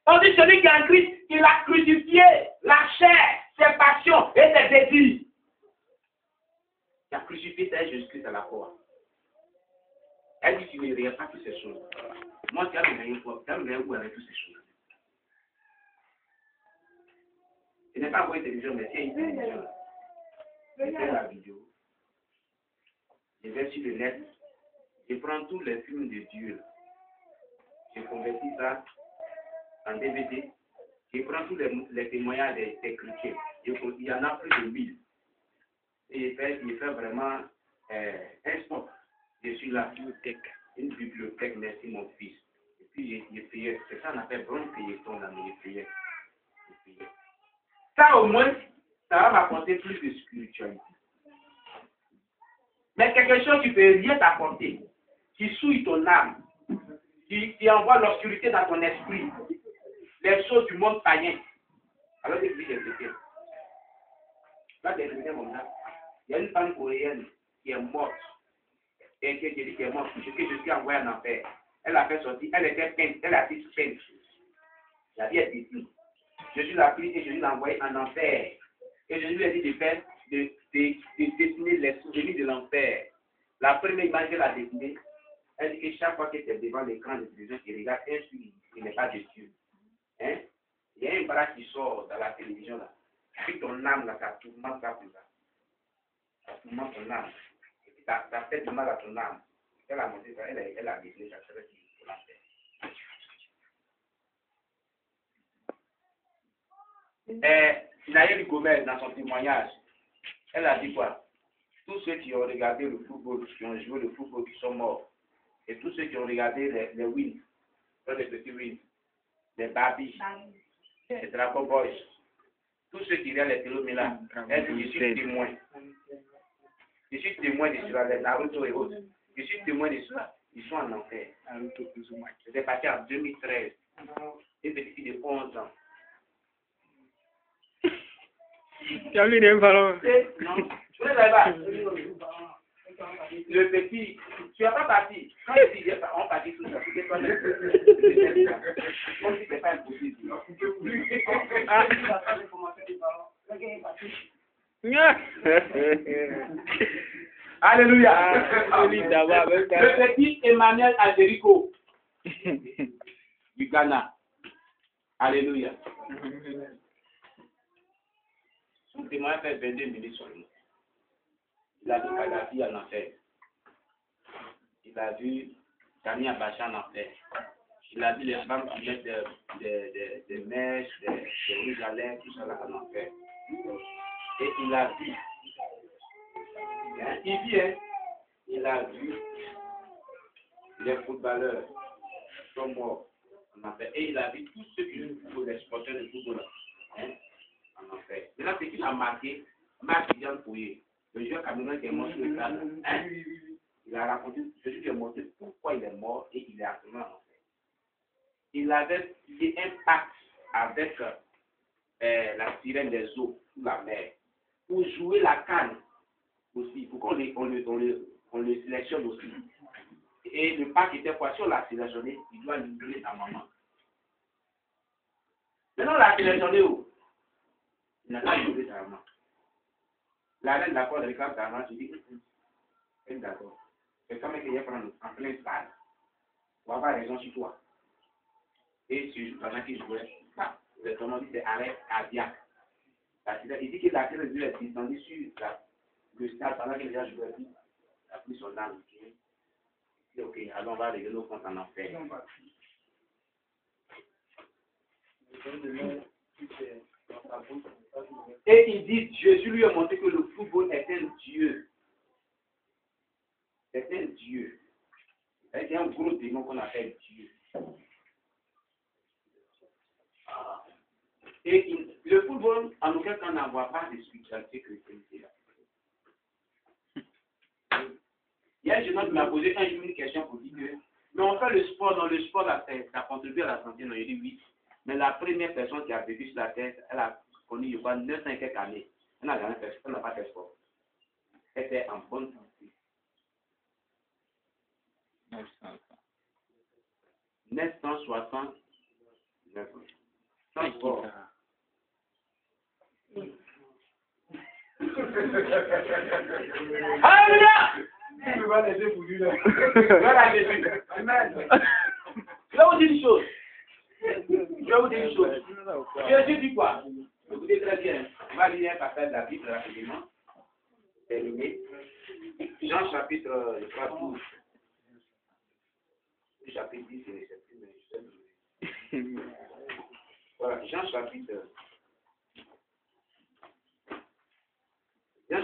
On dit celui qui est en Christ, il a crucifié la chair, ses passions et ses désirs. Il a crucifié Jésus-Christ à la croix. Elle dit qu'il ne regarde pas toutes ces choses. Moi, tu as le où avec toutes ces choses. Ce n'est pas encore intelligent, mais c'est intelligent. C'est la vidéo. je vais sur le net, je prends tous les films de Dieu, je convertis ça en DVD, je prends tous les témoignages des chrétiens, il y en a plus de 1000. Et il fait vraiment un stop. Je suis là, une bibliothèque, merci mon fils. Et puis je priais, c'est ça qu'on appelle bon feuilleton dans mes prières. Ça au moins, ça va m'apporter plus de spiritualité. Mais quelque chose qui peut rien t'apporter, qui souille ton âme, qui envoie l'obscurité dans ton esprit, les choses du monde païen. Alors je dis, là, il y a une femme coréenne qui est morte, et qui dit qu'elle est morte, que je suis envoyé en enfer. Elle a fait sortir, elle était peinte, elle a dit peinte. La vie est ici. Je suis la pris et je lui ai envoyé en enfer. Et je lui ai dit de faire, de dessiner les souvenirs de l'enfer. La première image qu'elle a dessinée, elle dit que chaque fois qu'elle est devant l'écran de télévision, il regarde un film, il n'est pas de Dieu. Hein? Il y a un bras qui sort dans la télévision là. Puis ton âme là, ça tourmente ça pour ça. Ça tourmente ton âme. Et puis ça fait du mal à ton âme. Elle a montré ça, elle a dessiné ça, c'est vrai qu'il faut l'enfer. Naël Gomez, dans son témoignage, elle a dit quoi? Tous ceux qui ont regardé le football, qui ont joué le football, qui sont morts. Et tous ceux qui ont regardé les wins, les petits wins, les Barbie, les Dragon Boys, tous ceux qui regardent les Télomila, elle dit, je suis témoin. Je suis témoin de cela, les Naruto et autres. Je suis témoin de cela. Ils sont en enfer. C'était parti en 2013. Une petite fille de 11 ans. Non, Je ne sais pas. Le petit, tu n'as pas parti. Quand il dit on partit tout ça, c'était toi comme si ce n'est pas impossible. Alléluia. Le petit Emmanuel Aderico du Ghana. Alléluia. Son témoignage fait 22 minutes seulement. Il a vu Kadhafi en enfer. Il a vu Tani Abacha en enfer. Il a vu les femmes qui mettent des mèches, des rouges à lèvres, tout ça là en enfer. Et il a vu. Il vient. Il a vu les footballeurs qui sont morts en enfer. Et il a vu tous ceux qui jouent pour les sporteurs de football. En enfer. Maintenant, ce qui a marqué, Marc Dian Pouye, le joueur camerounais qui est mort sur le stade, il a raconté, Jésus lui a montré pourquoi il est mort et il est actuellement en enfer. Il avait lié un pacte avec la sirène des eaux sous la mer pour jouer la canne aussi, pour qu'on le sélectionne aussi. Et le pacte était quoi? Si on l'a sélectionné, il doit livrer sa maman. Maintenant, on l'a sélectionné où? Il n'a pas livré sa maman. La reine d'accord avec sa maman, je dis, elle est d'accord. C'est quand même qu'il y a prendre en plein stade. On va avoir raison sur toi. Et pendant qu'il jouait, le tournoi dit c'est arrêt cardiaque. Il dit que la télé est descendue sur le stade pendant que les gens jouaient. Il a pris son âme. Il dit ok, alors on va régler nos comptes en enfer. Et il dit, Jésus lui a montré que le football est un Dieu. C'est un Dieu. C'est un gros démon qu'on appelle Dieu. Et le football, en aucun cas, n'envoie pas de spiritualité chrétienne. Il y a un jeune homme qui m'a posé un jour une question pour dire que, mais on fait le sport, dans le sport, ça contribue à la santé. Non, il dit oui. Mais la première personne qui a vécu sur la terre, elle a connu, je crois, 900 et quelques années. Elle n'a jamais fait, elle n'a pas fait sport. Elle était en bonne santé. 969 ans. Sans sport. Alléluia! Je vais l'aider pour lui. Je vais vous dire une chose. Jésus dit quoi? Écoutez très bien. On va lire un passage de la Bible rapidement. Terminé. Jean chapitre, je crois, 12. Chapitre 10, je ne sais plus, mais je sais. Voilà, Jean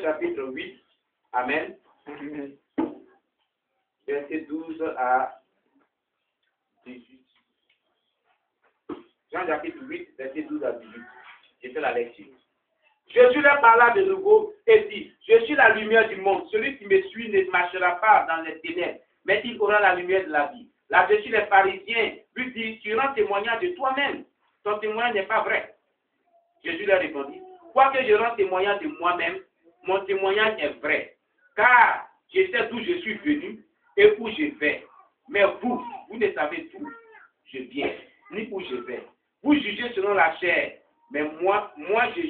chapitre 8. Amen. Amen. Verset 12 à 18. Jean chapitre 8, verset 12 à 18. J'ai fait la lecture. Jésus leur parla de nouveau et dit, je suis la lumière du monde. Celui qui me suit ne marchera pas dans les ténèbres, mais il aura la lumière de la vie. Là-dessus, les pharisiens lui disent, tu rends témoignage de toi-même. Ton témoignage n'est pas vrai. Jésus leur répondit, quoique je rende témoignage de moi-même, mon témoignage est vrai. Car je sais d'où je suis venu et où je vais. Mais vous ne savez d'où je viens, ni où je vais. Vous jugez selon la chair, mais moi je ne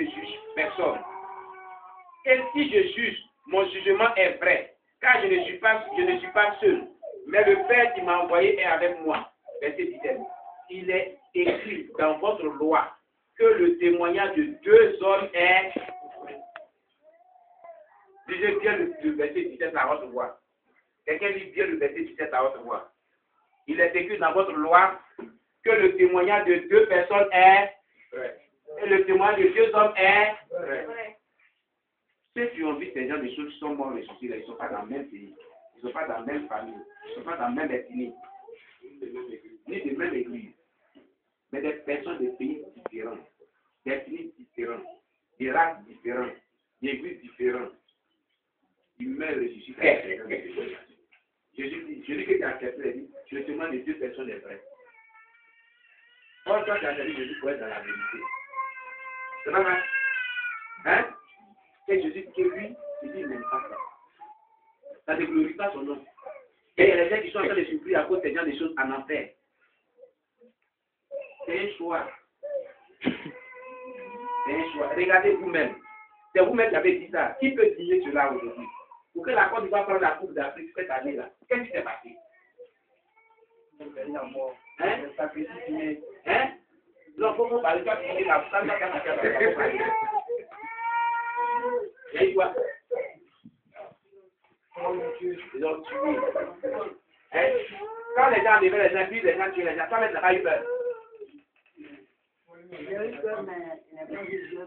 juge personne. Et si je juge, mon jugement est vrai, car je ne suis pas seul, mais le Père qui m'a envoyé est avec moi. Verset 17. Il est écrit dans votre loi que le témoignage de deux hommes est... Lisez bien le verset 17 à votre voix. Quelqu'un lit bien le verset 17 à votre voix. Il est écrit dans votre loi que le témoignage de deux personnes est vrai. Et le témoignage de deux hommes est vrai. Ceux qui ont vu ces gens des choses qui sont morts ressuscités, ils ne sont pas dans le même pays, ils ne sont pas dans la même famille, ils ne sont pas dans la même ethnie, ni de même église, mais des personnes de pays différents, d'ethnies différentes, de races différentes, d'églises différentes. Ils meurent ressuscités. Jésus que tu as accepté, il dit, je témoigne de deux personnes est vrai. Or, toi, tu as accepté Jésus pour être dans la vérité. C'est pas vrai? Hein? Et Jésus que lui, il dit, il n'aime pas ça. Ça ne glorifie pas son nom. Et il y a des gens qui sont en train de souffrir à cause de des choses en enfer. C'est un choix. C'est un choix. Regardez vous-même. C'est vous-même qui avez dit ça. Qui peut dire cela aujourd'hui? Pour que la Côte d'Ivoire prenne la Coupe d'Afrique cette année-là. Qu'est-ce qui s'est passé? Hein? Hein? Non, il faut parler. Toi, tu dis la femme, il y a eu quoi? Ils ont tué. Hein? Quand les gens arrivaient, les gens tuaient, les gens tuaient, les gens. Toi, tu n'as pas eu peur. J'ai eu peur, mais il n'a pas dit Dieu.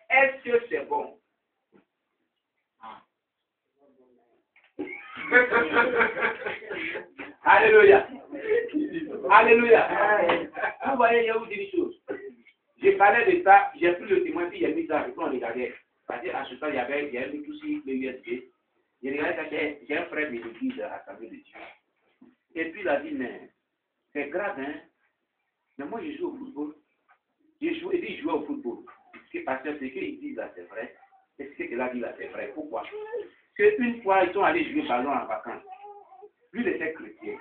Est-ce que c'est bon? Alléluia. Alléluia. Vous voyez, je vous dis une chose. J'ai parlé de ça, j'ai pris le témoin, puis j'ai mis ça, et puis on regardait. Parce qu'à ce temps, il y avait tout aussi le USB. J'ai regardé ça, j'ai un frère de l'église à l'Assemblée de Dieu. Et puis il a dit, mais c'est grave, hein? Mais moi, je joue au football. Il jouait au football. Ce que pasteur, c'est qu'il dit là, c'est vrai. Et ce qu'il a dit là, c'est vrai. Pourquoi? Parce qu'une fois, ils sont allés jouer ballon en vacances. Lui, il était chrétien.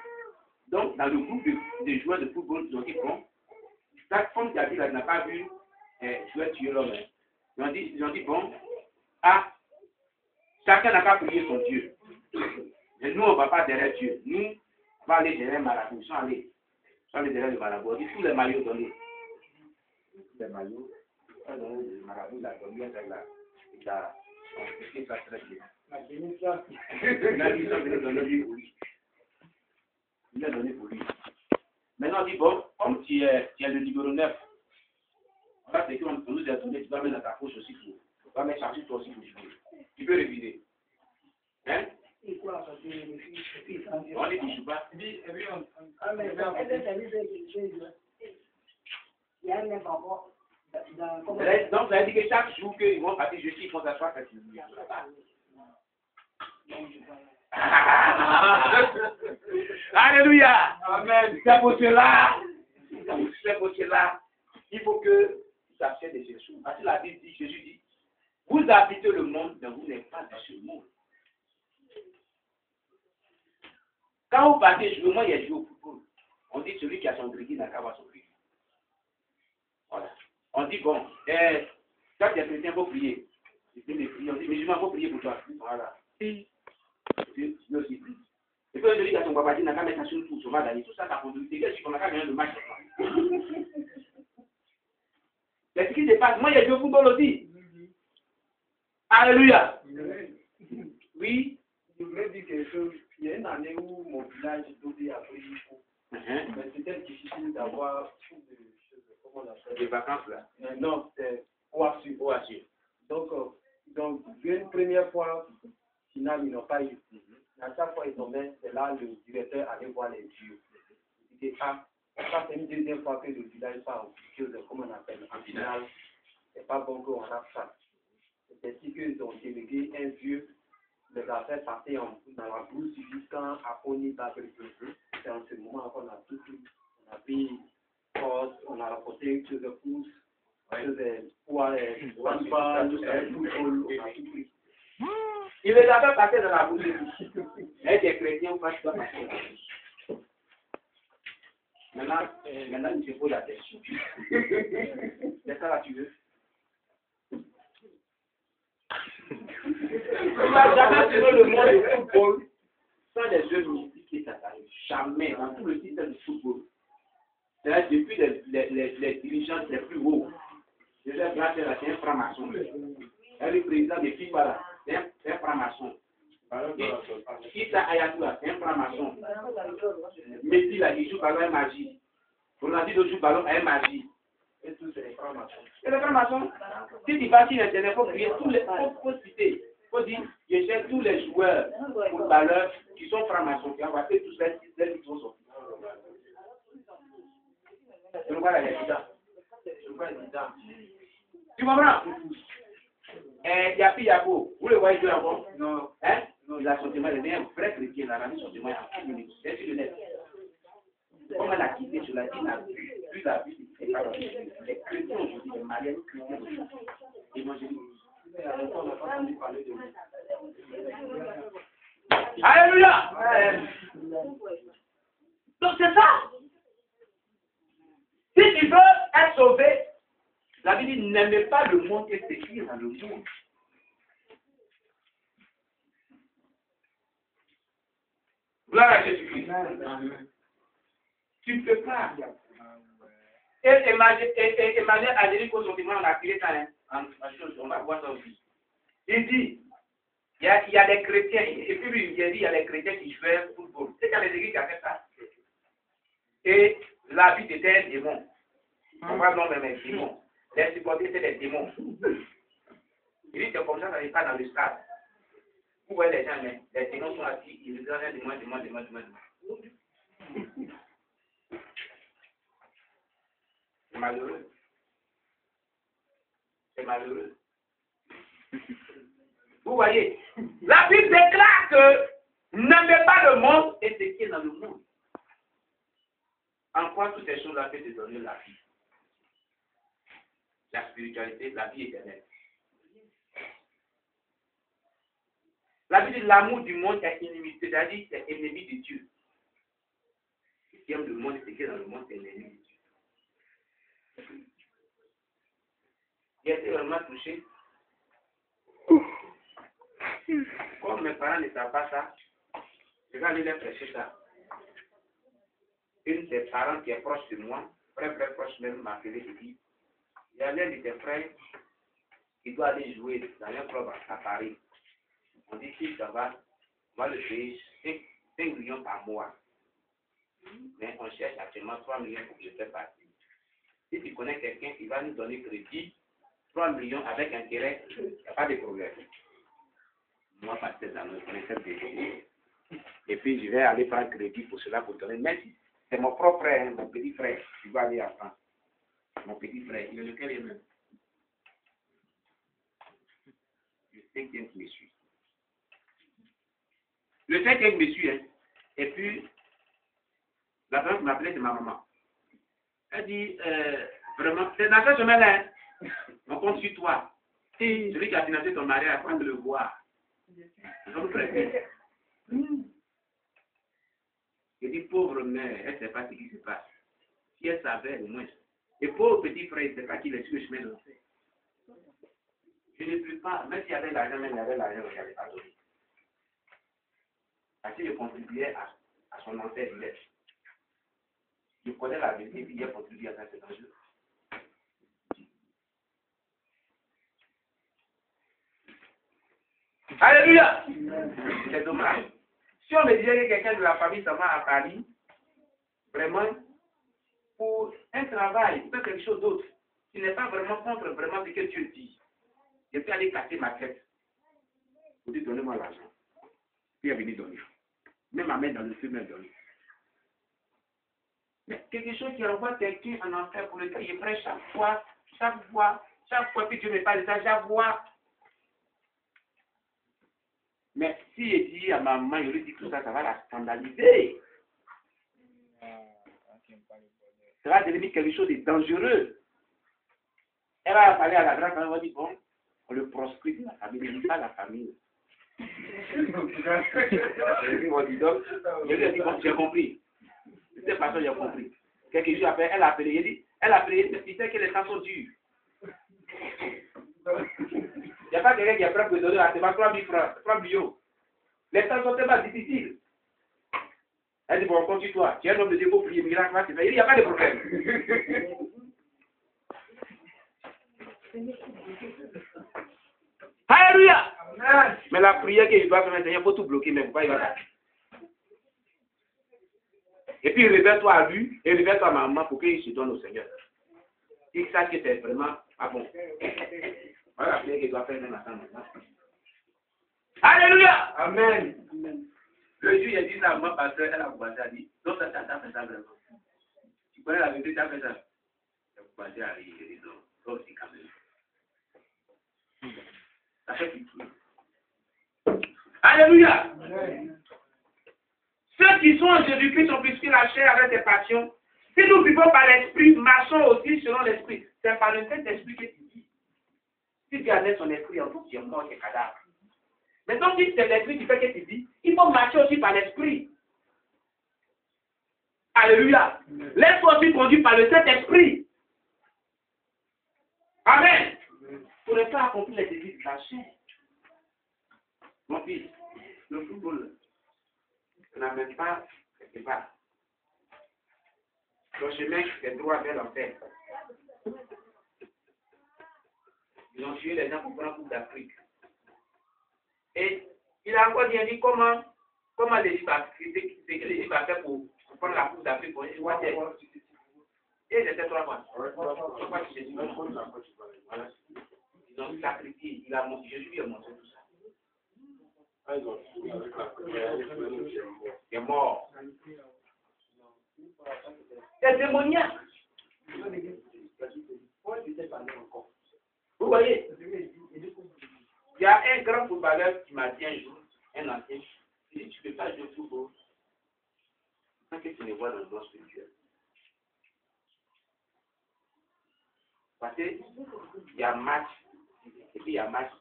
Donc, dans le groupe de joueurs de football, ils ont dit, bon, chaque femme qui a dit là, n'a pas vu jouer tuer l'homme. Ils ont dit, bon, chacun n'a pas prié son Dieu. Mais nous, on ne va pas derrière Dieu. Nous, on va aller derrière Marabout. Ils sont allés derrière le Marabout. On dit tous les maillots donnés. Les maillots, le Marabout, il a donné avec il a expliqué ça très bien. Il a dit ça, il a donné pour lui. Il a donné pour lui. Maintenant, on dit, bon, comme tu es le numéro 9, voilà, c'est qu'on nous a donné, tu dois mettre dans ta poche aussi, tu dois mettre charger toi aussi pour jouer. Tu peux réviser. Hein? On dit, tu joues pas. Donc, ça veut dire que chaque jour qu'ils vont partir, je suis, ils vont s'asseoir quand ils jouent là-bas. Alléluia. Amen. C'est pour cela, il faut que tu t'abstiennes de ces choses. Parce que la Bible dit, Jésus dit, vous habitez le monde, mais vous n'êtes pas dans ce monde. Quand vous partez jouer, moi, il y a joué au football. On dit celui qui a son gréguy n'a qu'à avoir son gréguy. Voilà. On dit, bon, quand tu es chrétien, il faut prier. On dit, musulman, il faut prier pour toi. Voilà. Tu aussi prie. Et puis, celui qui a son babadi n'a qu'à mettre ça sur le tout, sur Madani, tout ça, ta conduite. Qu'est-ce qu'on a qu'à gagner le match? C'est ce qui se passe. Moi, j'ai joué au football aussi. Alléluia. Oui. Je voulais dire quelque chose. Il y a une année où mon village Dodé a pris du coup. Mais c'était difficile d'avoir comment on appelle Les vacances là. Non, c'est Oasu. Donc, une première fois, finale, ils n'ont pas eu. À chaque fois, ils tombaient, c'est là le directeur allait voir les dieux. Il disait, ah, ça c'est une deuxième fois que le village part comment on appelle, en finale. C'est pas bon qu'on rate ça. C'est ainsi qu'ils ont délégué un dieu, les a fait passer dans la brousse jusqu'à Aponi Babel. C'est en ce moment qu'on a tout pris. On a pris force, on a rapporté que de pouces, que de poids, football, on a tout pris. Il les a fait passer dans la bouche. Et des chrétiens ou pas, tu dois passer dans la bouche. Maintenant, il se pose la question. C'est ça là, tu veux? Tu ne vas jamais selon le monde du football sans des jeux mystiques et sataniques. Jamais, dans tout le système du football. C'est-à-dire, depuis les dirigeants les plus hauts. Déjà, Blatter, c'est un franc-maçon. Le président de FIFA, là, c'est un franc-maçon. Issa Ayatoula, c'est un franc-maçon. Messi, là, il joue ballon à magie. Ronaldinho joue ballon à magie. Et tout, c'est les francs-maçons. Et les francs-maçons, si tu vas sur Internet, il faut crier tous les citer. Il faut dire, je cherche tous les joueurs footballeurs qui sont francs-maçons, qui ont passé tous les qui sont sortis. Je ne vois pas la tu comprends? Yapo, vous le voyez jouer encore? Non. Hein? Non, il a sentiment, il est un vrai chrétien, il a un sentiment à 10 minutes. C'est sur le net. Comme elle a quitté sur la vie, il n'a plus la vie. Les chrétiens aujourd'hui, les mariés chrétiens aujourd'hui, évangéliques. Alléluia! Donc c'est ça. Si tu veux être sauvé, la Bible dit n'aimez pas le monde et ce qui est dans le monde. Gloire à Jésus-Christ. Tu ne peux pas. Et Emmanuel Angélique, au sentiment, on a créé ça, on va voir ça aussi. Il dit, il y a des chrétiens, et puis lui, il dit, il y a des chrétiens qui jouent au football. C'est qu'il y a des églises qui ont fait ça. Et la vie était un démon. On va nommer les démons. Les supporters, c'est des démons. Il dit, c'est comme ça, ça n'est pas dans le stade. Vous voyez les gens, les démons sont assis, ils disent rien de moi. C'est malheureux. C'est malheureux. Vous voyez, la Bible déclare que n'aimez pas le monde et ce qui est dans le monde. En quoi toutes ces choses-là peuvent te donner la vie? La spiritualité, la vie éternelle. La vie de l'amour du monde est inimité, c'est-à-dire c'est ennemi de Dieu. Ce qui aime le monde et ce qui est dans le monde, c'est ennemi de Dieu. J'ai été vraiment touché. Comme mes parents ne savent pas ça, je vais aller leur prêcher ça. Une des parents qui est proche de moi, très proche même, m'a appelé et dit, il y a l'un de tes frères qui doit aller jouer dans un club à Paris. On dit si ça va, on va le payer 5 millions par mois. Mais on cherche actuellement 3 millions pour que je fasse partie. Si tu connais quelqu'un qui va nous donner crédit, 3 millions avec intérêt, il n'y a pas de problème. Moi, parce que dans notre connaissance des et puis je vais aller prendre crédit pour cela, pour donner. Mais c'est mon propre frère, mon petit frère, qui va aller à France. Mon petit frère, il est lequel est même? Le 5e qui me suit. Le 5e qui me suit, hein. Et puis, la personne qui m'appelait, c'est ma maman. Elle dit, vraiment, c'est dans ce chemin-là, hein. On compte sur toi. Celui qui a financé ton mariage, prends de le voir. Donc, très je dis, pauvre mère, elle ne sait pas ce qui se passe. Si elle savait, au moins. Et pauvre petit frère, il ne sait pas qu'il est sur le chemin de l'enfer. Je ne peux pas, même s'il y avait l'argent, il n'avait l'argent, il n'avait pas donné. Parce que je contribuais à son enfer direct. Je connais la vérité, puis il a contribué à ça, c'est dangereux. Alléluia. C'est dommage. Si on me disait que quelqu'un de la famille s'en va à Paris, vraiment, pour un travail, ou quelque chose d'autre, qui n'est pas vraiment contre vraiment ce que Dieu dit, je peux aller casser ma tête. Vous dites, donnez-moi l'argent. Puis il est venu donner. Même ma main dans le feu, même donner. Mais quelque chose qui envoie quelqu'un en enfer pour lequel il prêche chaque fois que Dieu me parle de ça, j'avoue. Mais si il dit à ma maman, il lui dit tout ça, ça va la scandaliser. Ça va devenir quelque chose de dangereux. Elle va parler à la grande famille, elle va dire, bon, on le proscrit de la famille, ne dit pas la famille. Je lui ai dit, bon, j'ai compris. De cette façon, j'ai compris. Quelques jours après, elle a appelé, il sait que les temps sont durs. Il n'y a pas quelqu'un qui est prêt pour donner à tes 3 000 francs, 3 millions. Les temps sont tellement difficiles. Elle dit, bon, continue-toi. Tu es un homme de Dieu, prier, miracle, va se faire. Il n'y a pas de problème. Alléluia. Mais la prière que je dois faire, il faut tout bloquer, mais pourquoi il va faire? Et puis, révèle-toi à lui et révèle-toi à ma maman pour qu'il se donne au Seigneur. Il sache que c'est vraiment pas bon. Voilà la prière qu'il doit faire même maintenant. Alléluia. Amen. Le Dieu, il a dit ça à ma pasteur, elle a commencé à dire, donc ça fait ça vraiment. Tu connais la vérité, tu as fait ça. Elle a commencé à rire, j'ai dit non, toi aussi quand même. Ça fait pitié. Alléluia. Amen. Ceux qui sont en Jésus-Christ ont puisé la chair avec des passions. Si nous vivons par l'esprit, marchons aussi selon l'esprit. C'est par le Saint-Esprit que tu vis. Si tu as son esprit, en tout, tu es mort, tu es cadavre. Maintenant, si c'est l'esprit qui fait que tu vis, il faut marcher aussi par l'esprit. Alléluia. Laisse-toi aussi conduire par le Saint-Esprit. Amen. Pour ne pas accomplir les désirs de la chair. Mon fils, le football n'amène pas quelque part. Le chemin est droit vers l'enfer. Ils ont tué les gens pour prendre la Coupe d'Afrique. Et il a encore dit comment l'Égypte a fait pour prendre la Coupe d'Afrique pour une fois. Et c'était 3 mois. Ils ont sacrifié, il a montré, Jésus lui a montré tout ça. Il est mort. C'est démoniaque. Vous voyez, il y a un grand footballeur qui m'a dit un jour, un ancien, il dit, tu ne peux pas jouer au football tant que tu ne vois dans le monde spirituel. Parce qu'il y a un match, et puis il y a un match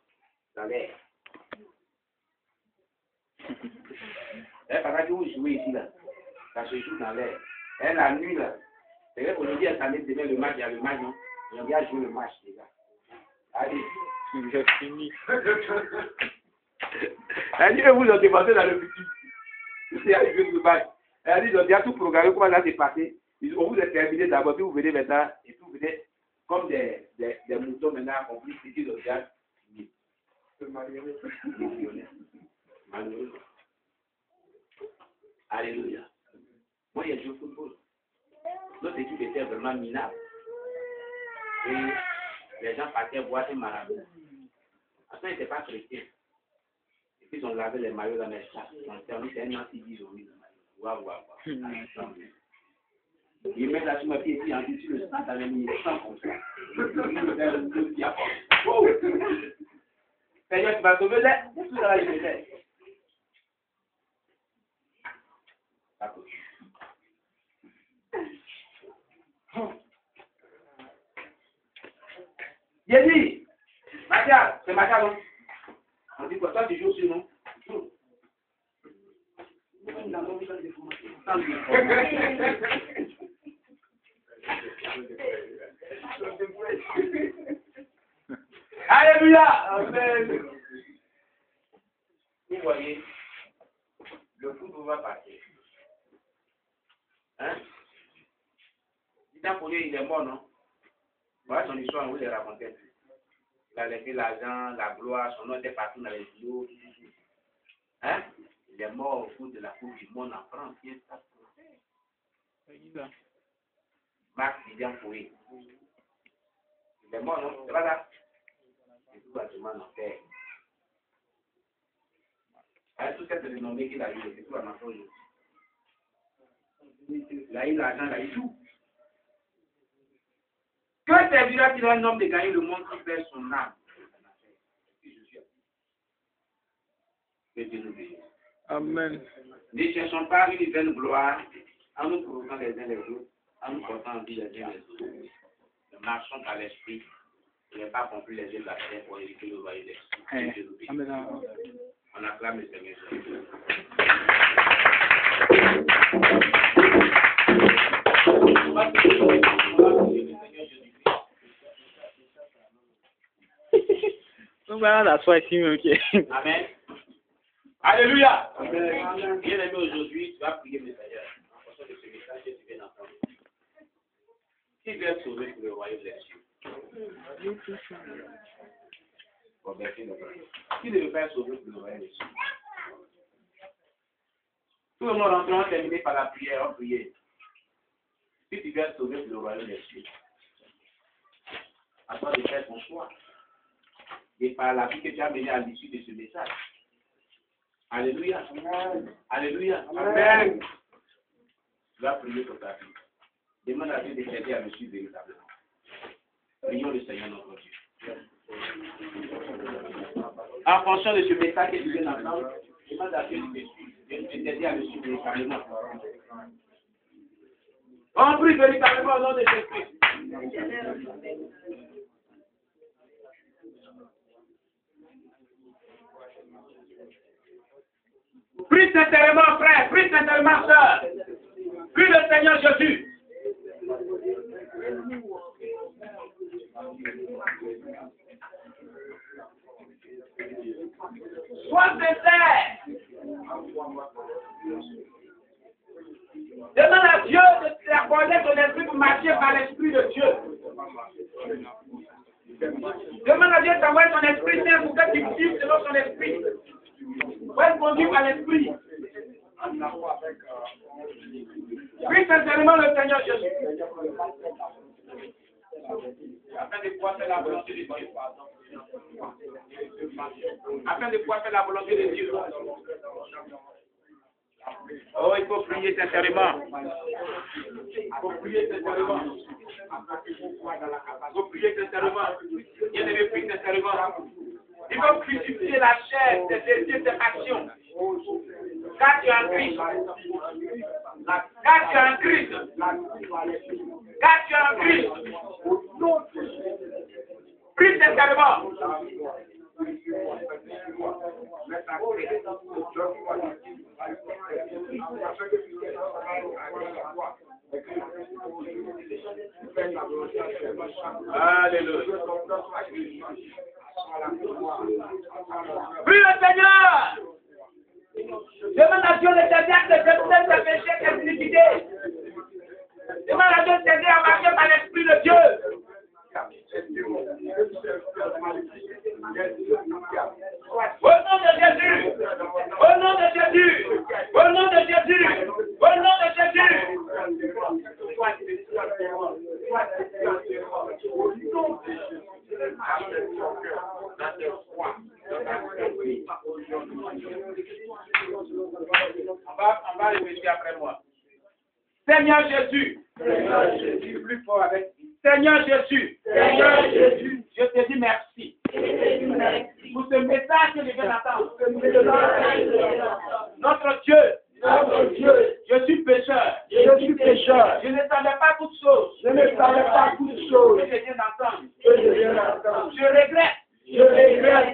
dans l'air. Et par exemple, vous jouez ici, là, ça se joue dans l'air. Et la nuit, là, c'est vrai qu'aujourd'hui, elle s'en est demain le match, il y a le match, non? On vient jouer le match, les gars. Allez. J'ai fini. Elle dit que vous ont dépensé dans le futur. C'est arrivé le match. Elle dit, ils ont déjà tout programmé, comment ça s'est passé. On vous a terminé d'abord, puis vous venez maintenant, et puis vous venez comme des moutons maintenant accomplis, c'est qu'ils ont déjà fini. Malheureux. Alléluia. Moi, j'ai joué au football. Notre équipe était vraiment minable. Et les gens partaient voir un marabout. Après, ils n'étaient pas chrétiens. Et puis, ils ont lavé les maillots dans les chats. On était un anti-10 au milieu. Waouh. Ils mettent la somme pied ici, en dessous le sang, dans les minutes, sans comme ça. Seigneur, tu vas sauver là. Tout ça là, je faisais. J'ai dit, Mathias, c'est Mathias, non? On dit quoi, toi tu joues sur nous? Alléluia! Amen. Vous voyez, le foot va passer. Hein? Napoléon, il est mort, non? Voilà son histoire, on vous l'a raconté. Il a laissé l'argent, la gloire, son nom était partout dans les vidéos. Hein? Il est mort au cours de la Coupe du Monde en France. Marc Vivian Foué. Il est mort, non? C'est pas là? C'est tout bâtiment en terre. Avec tout cette renommée qu'il a eu, c'est tout en enfer aujourd'hui. Il a eu l'argent, il a eu tout. Que servira-t-il à un homme de gagner le monde qui perd son âme? Que Dieu nous bénisse. Amen. Ne cherchons pas une nouvelle gloire en nous provoquant les uns les autres, en nous portant en vie les uns les autres. Nous marchons par l'esprit. Il n'est pas compris les yeux de la terre pour éviter le royaume d'esprit. Amen. On acclame le Seigneur Jésus. Amen. Alléluia. Amen. Bien aimé, aujourd'hui, tu vas prier le Seigneur en fonction de ce message que tu viens d'entendre. Qui veut être sauvé pour le royaume des cieux? Qui ne veut pas être sauvé pour le royaume des cieux? Tout le monde en train de terminer par la prière, on prie. Si tu veux être sauvé pour le royaume des cieux, à toi de faire ton choix. Et par la vie que tu as menée à l'issue de ce message. Alléluia. Amen. Alléluia. Amen. Tu vas prier pour ta vie. Demande à Dieu de t'aider à me suivre véritablement. Prions le Seigneur notre Dieu. En fonction de ce message que tu viens d'entendre, demande à Dieu de te suivre, de t'aider à me suivre véritablement. On prie véritablement au nom de Jésus. Prie sincèrement, frère, prie sincèrement, sœur. Prie le Seigneur Jésus. Sois sincère. Demande à Dieu de t'accorder ton esprit pour marcher par l'esprit de Dieu. Demande à Dieu de t'envoyer ton esprit saint pour que tu vives selon son esprit. Pour être conduit par l'esprit. Prie sincèrement le Seigneur Jésus. Afin de pouvoir faire la volonté de Dieu. Afin de pouvoir faire la volonté de Dieu. Oh, il faut prier sincèrement. Il faut prier sincèrement. Il faut prier sincèrement. Bien aimé, prie sincèrement. Il faut crucifier la chair, tes désirs, tes actions. Car tu es en Christ. Car tu es en Christ. Car tu es en Christ. Prie sincèrement. Alléluia. Prie le Seigneur. Demande à Dieu de t'aider à te déposer tes péchés, tes iniquités. Demande à Dieu de t'aider à marcher par l'Esprit de Dieu. Au nom de Jésus. Au nom de Jésus. Au nom de Jésus. Au nom de Jésus. On va répéter après moi. Seigneur Jésus. Seigneur Jésus. Plus fort avec. Seigneur Jésus. Seigneur Jésus. Je te dis merci. Pour ce message que je viens d'entendre. Notre Dieu. Je suis pécheur. Je ne savais pas toutes choses. Que je viens d'entendre. Je regrette.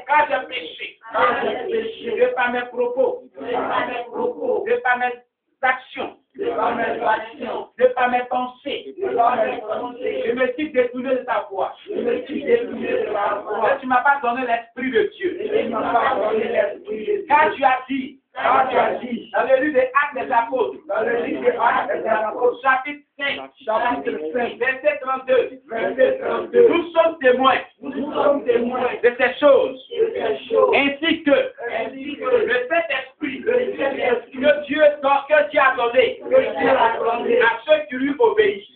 Car j'ai péché. De par mes propos. De par mes actions. De par mes pensées. Je me suis détourné de ta voix. Et tu m'as pas donné l'esprit de Dieu. Car tu as dit. Dans le livre des Actes Actes des Apôtres, chapitre 5, verset 32. Nous sommes témoins de ces choses, ainsi que le Saint-Esprit que Dieu a donné à ceux qui lui obéissent.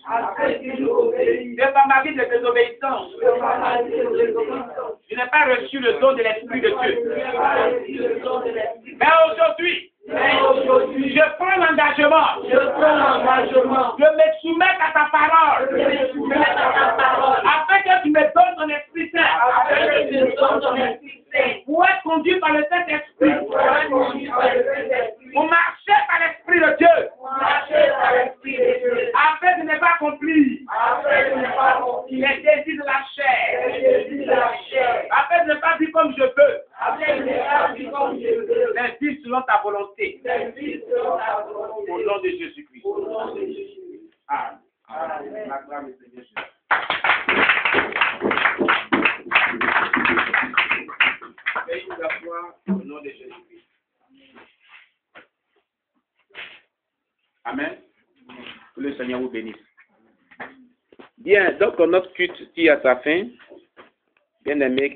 C'est par ma vie de désobéissance. Je n'ai pas reçu le don de l'Esprit de Dieu. Mais aujourd'hui, je prends l'engagement de me soumettre à ta parole, afin que tu me donnes ton Esprit Saint, pour être conduit par le Saint-Esprit, pour marcher par l'Esprit de Dieu, afin de ne pas accomplir les désirs de la chair, afin de ne pas vivre comme je veux, mais vivre selon ta volonté. Au nom de Jésus-Christ. Amen. Acclame le Seigneur Jésus. Veuillez vous asseoir au nom de Jésus-Christ. Amen. Que le Seigneur vous bénisse. Bien, donc notre culte tire à sa fin. Bien aimé,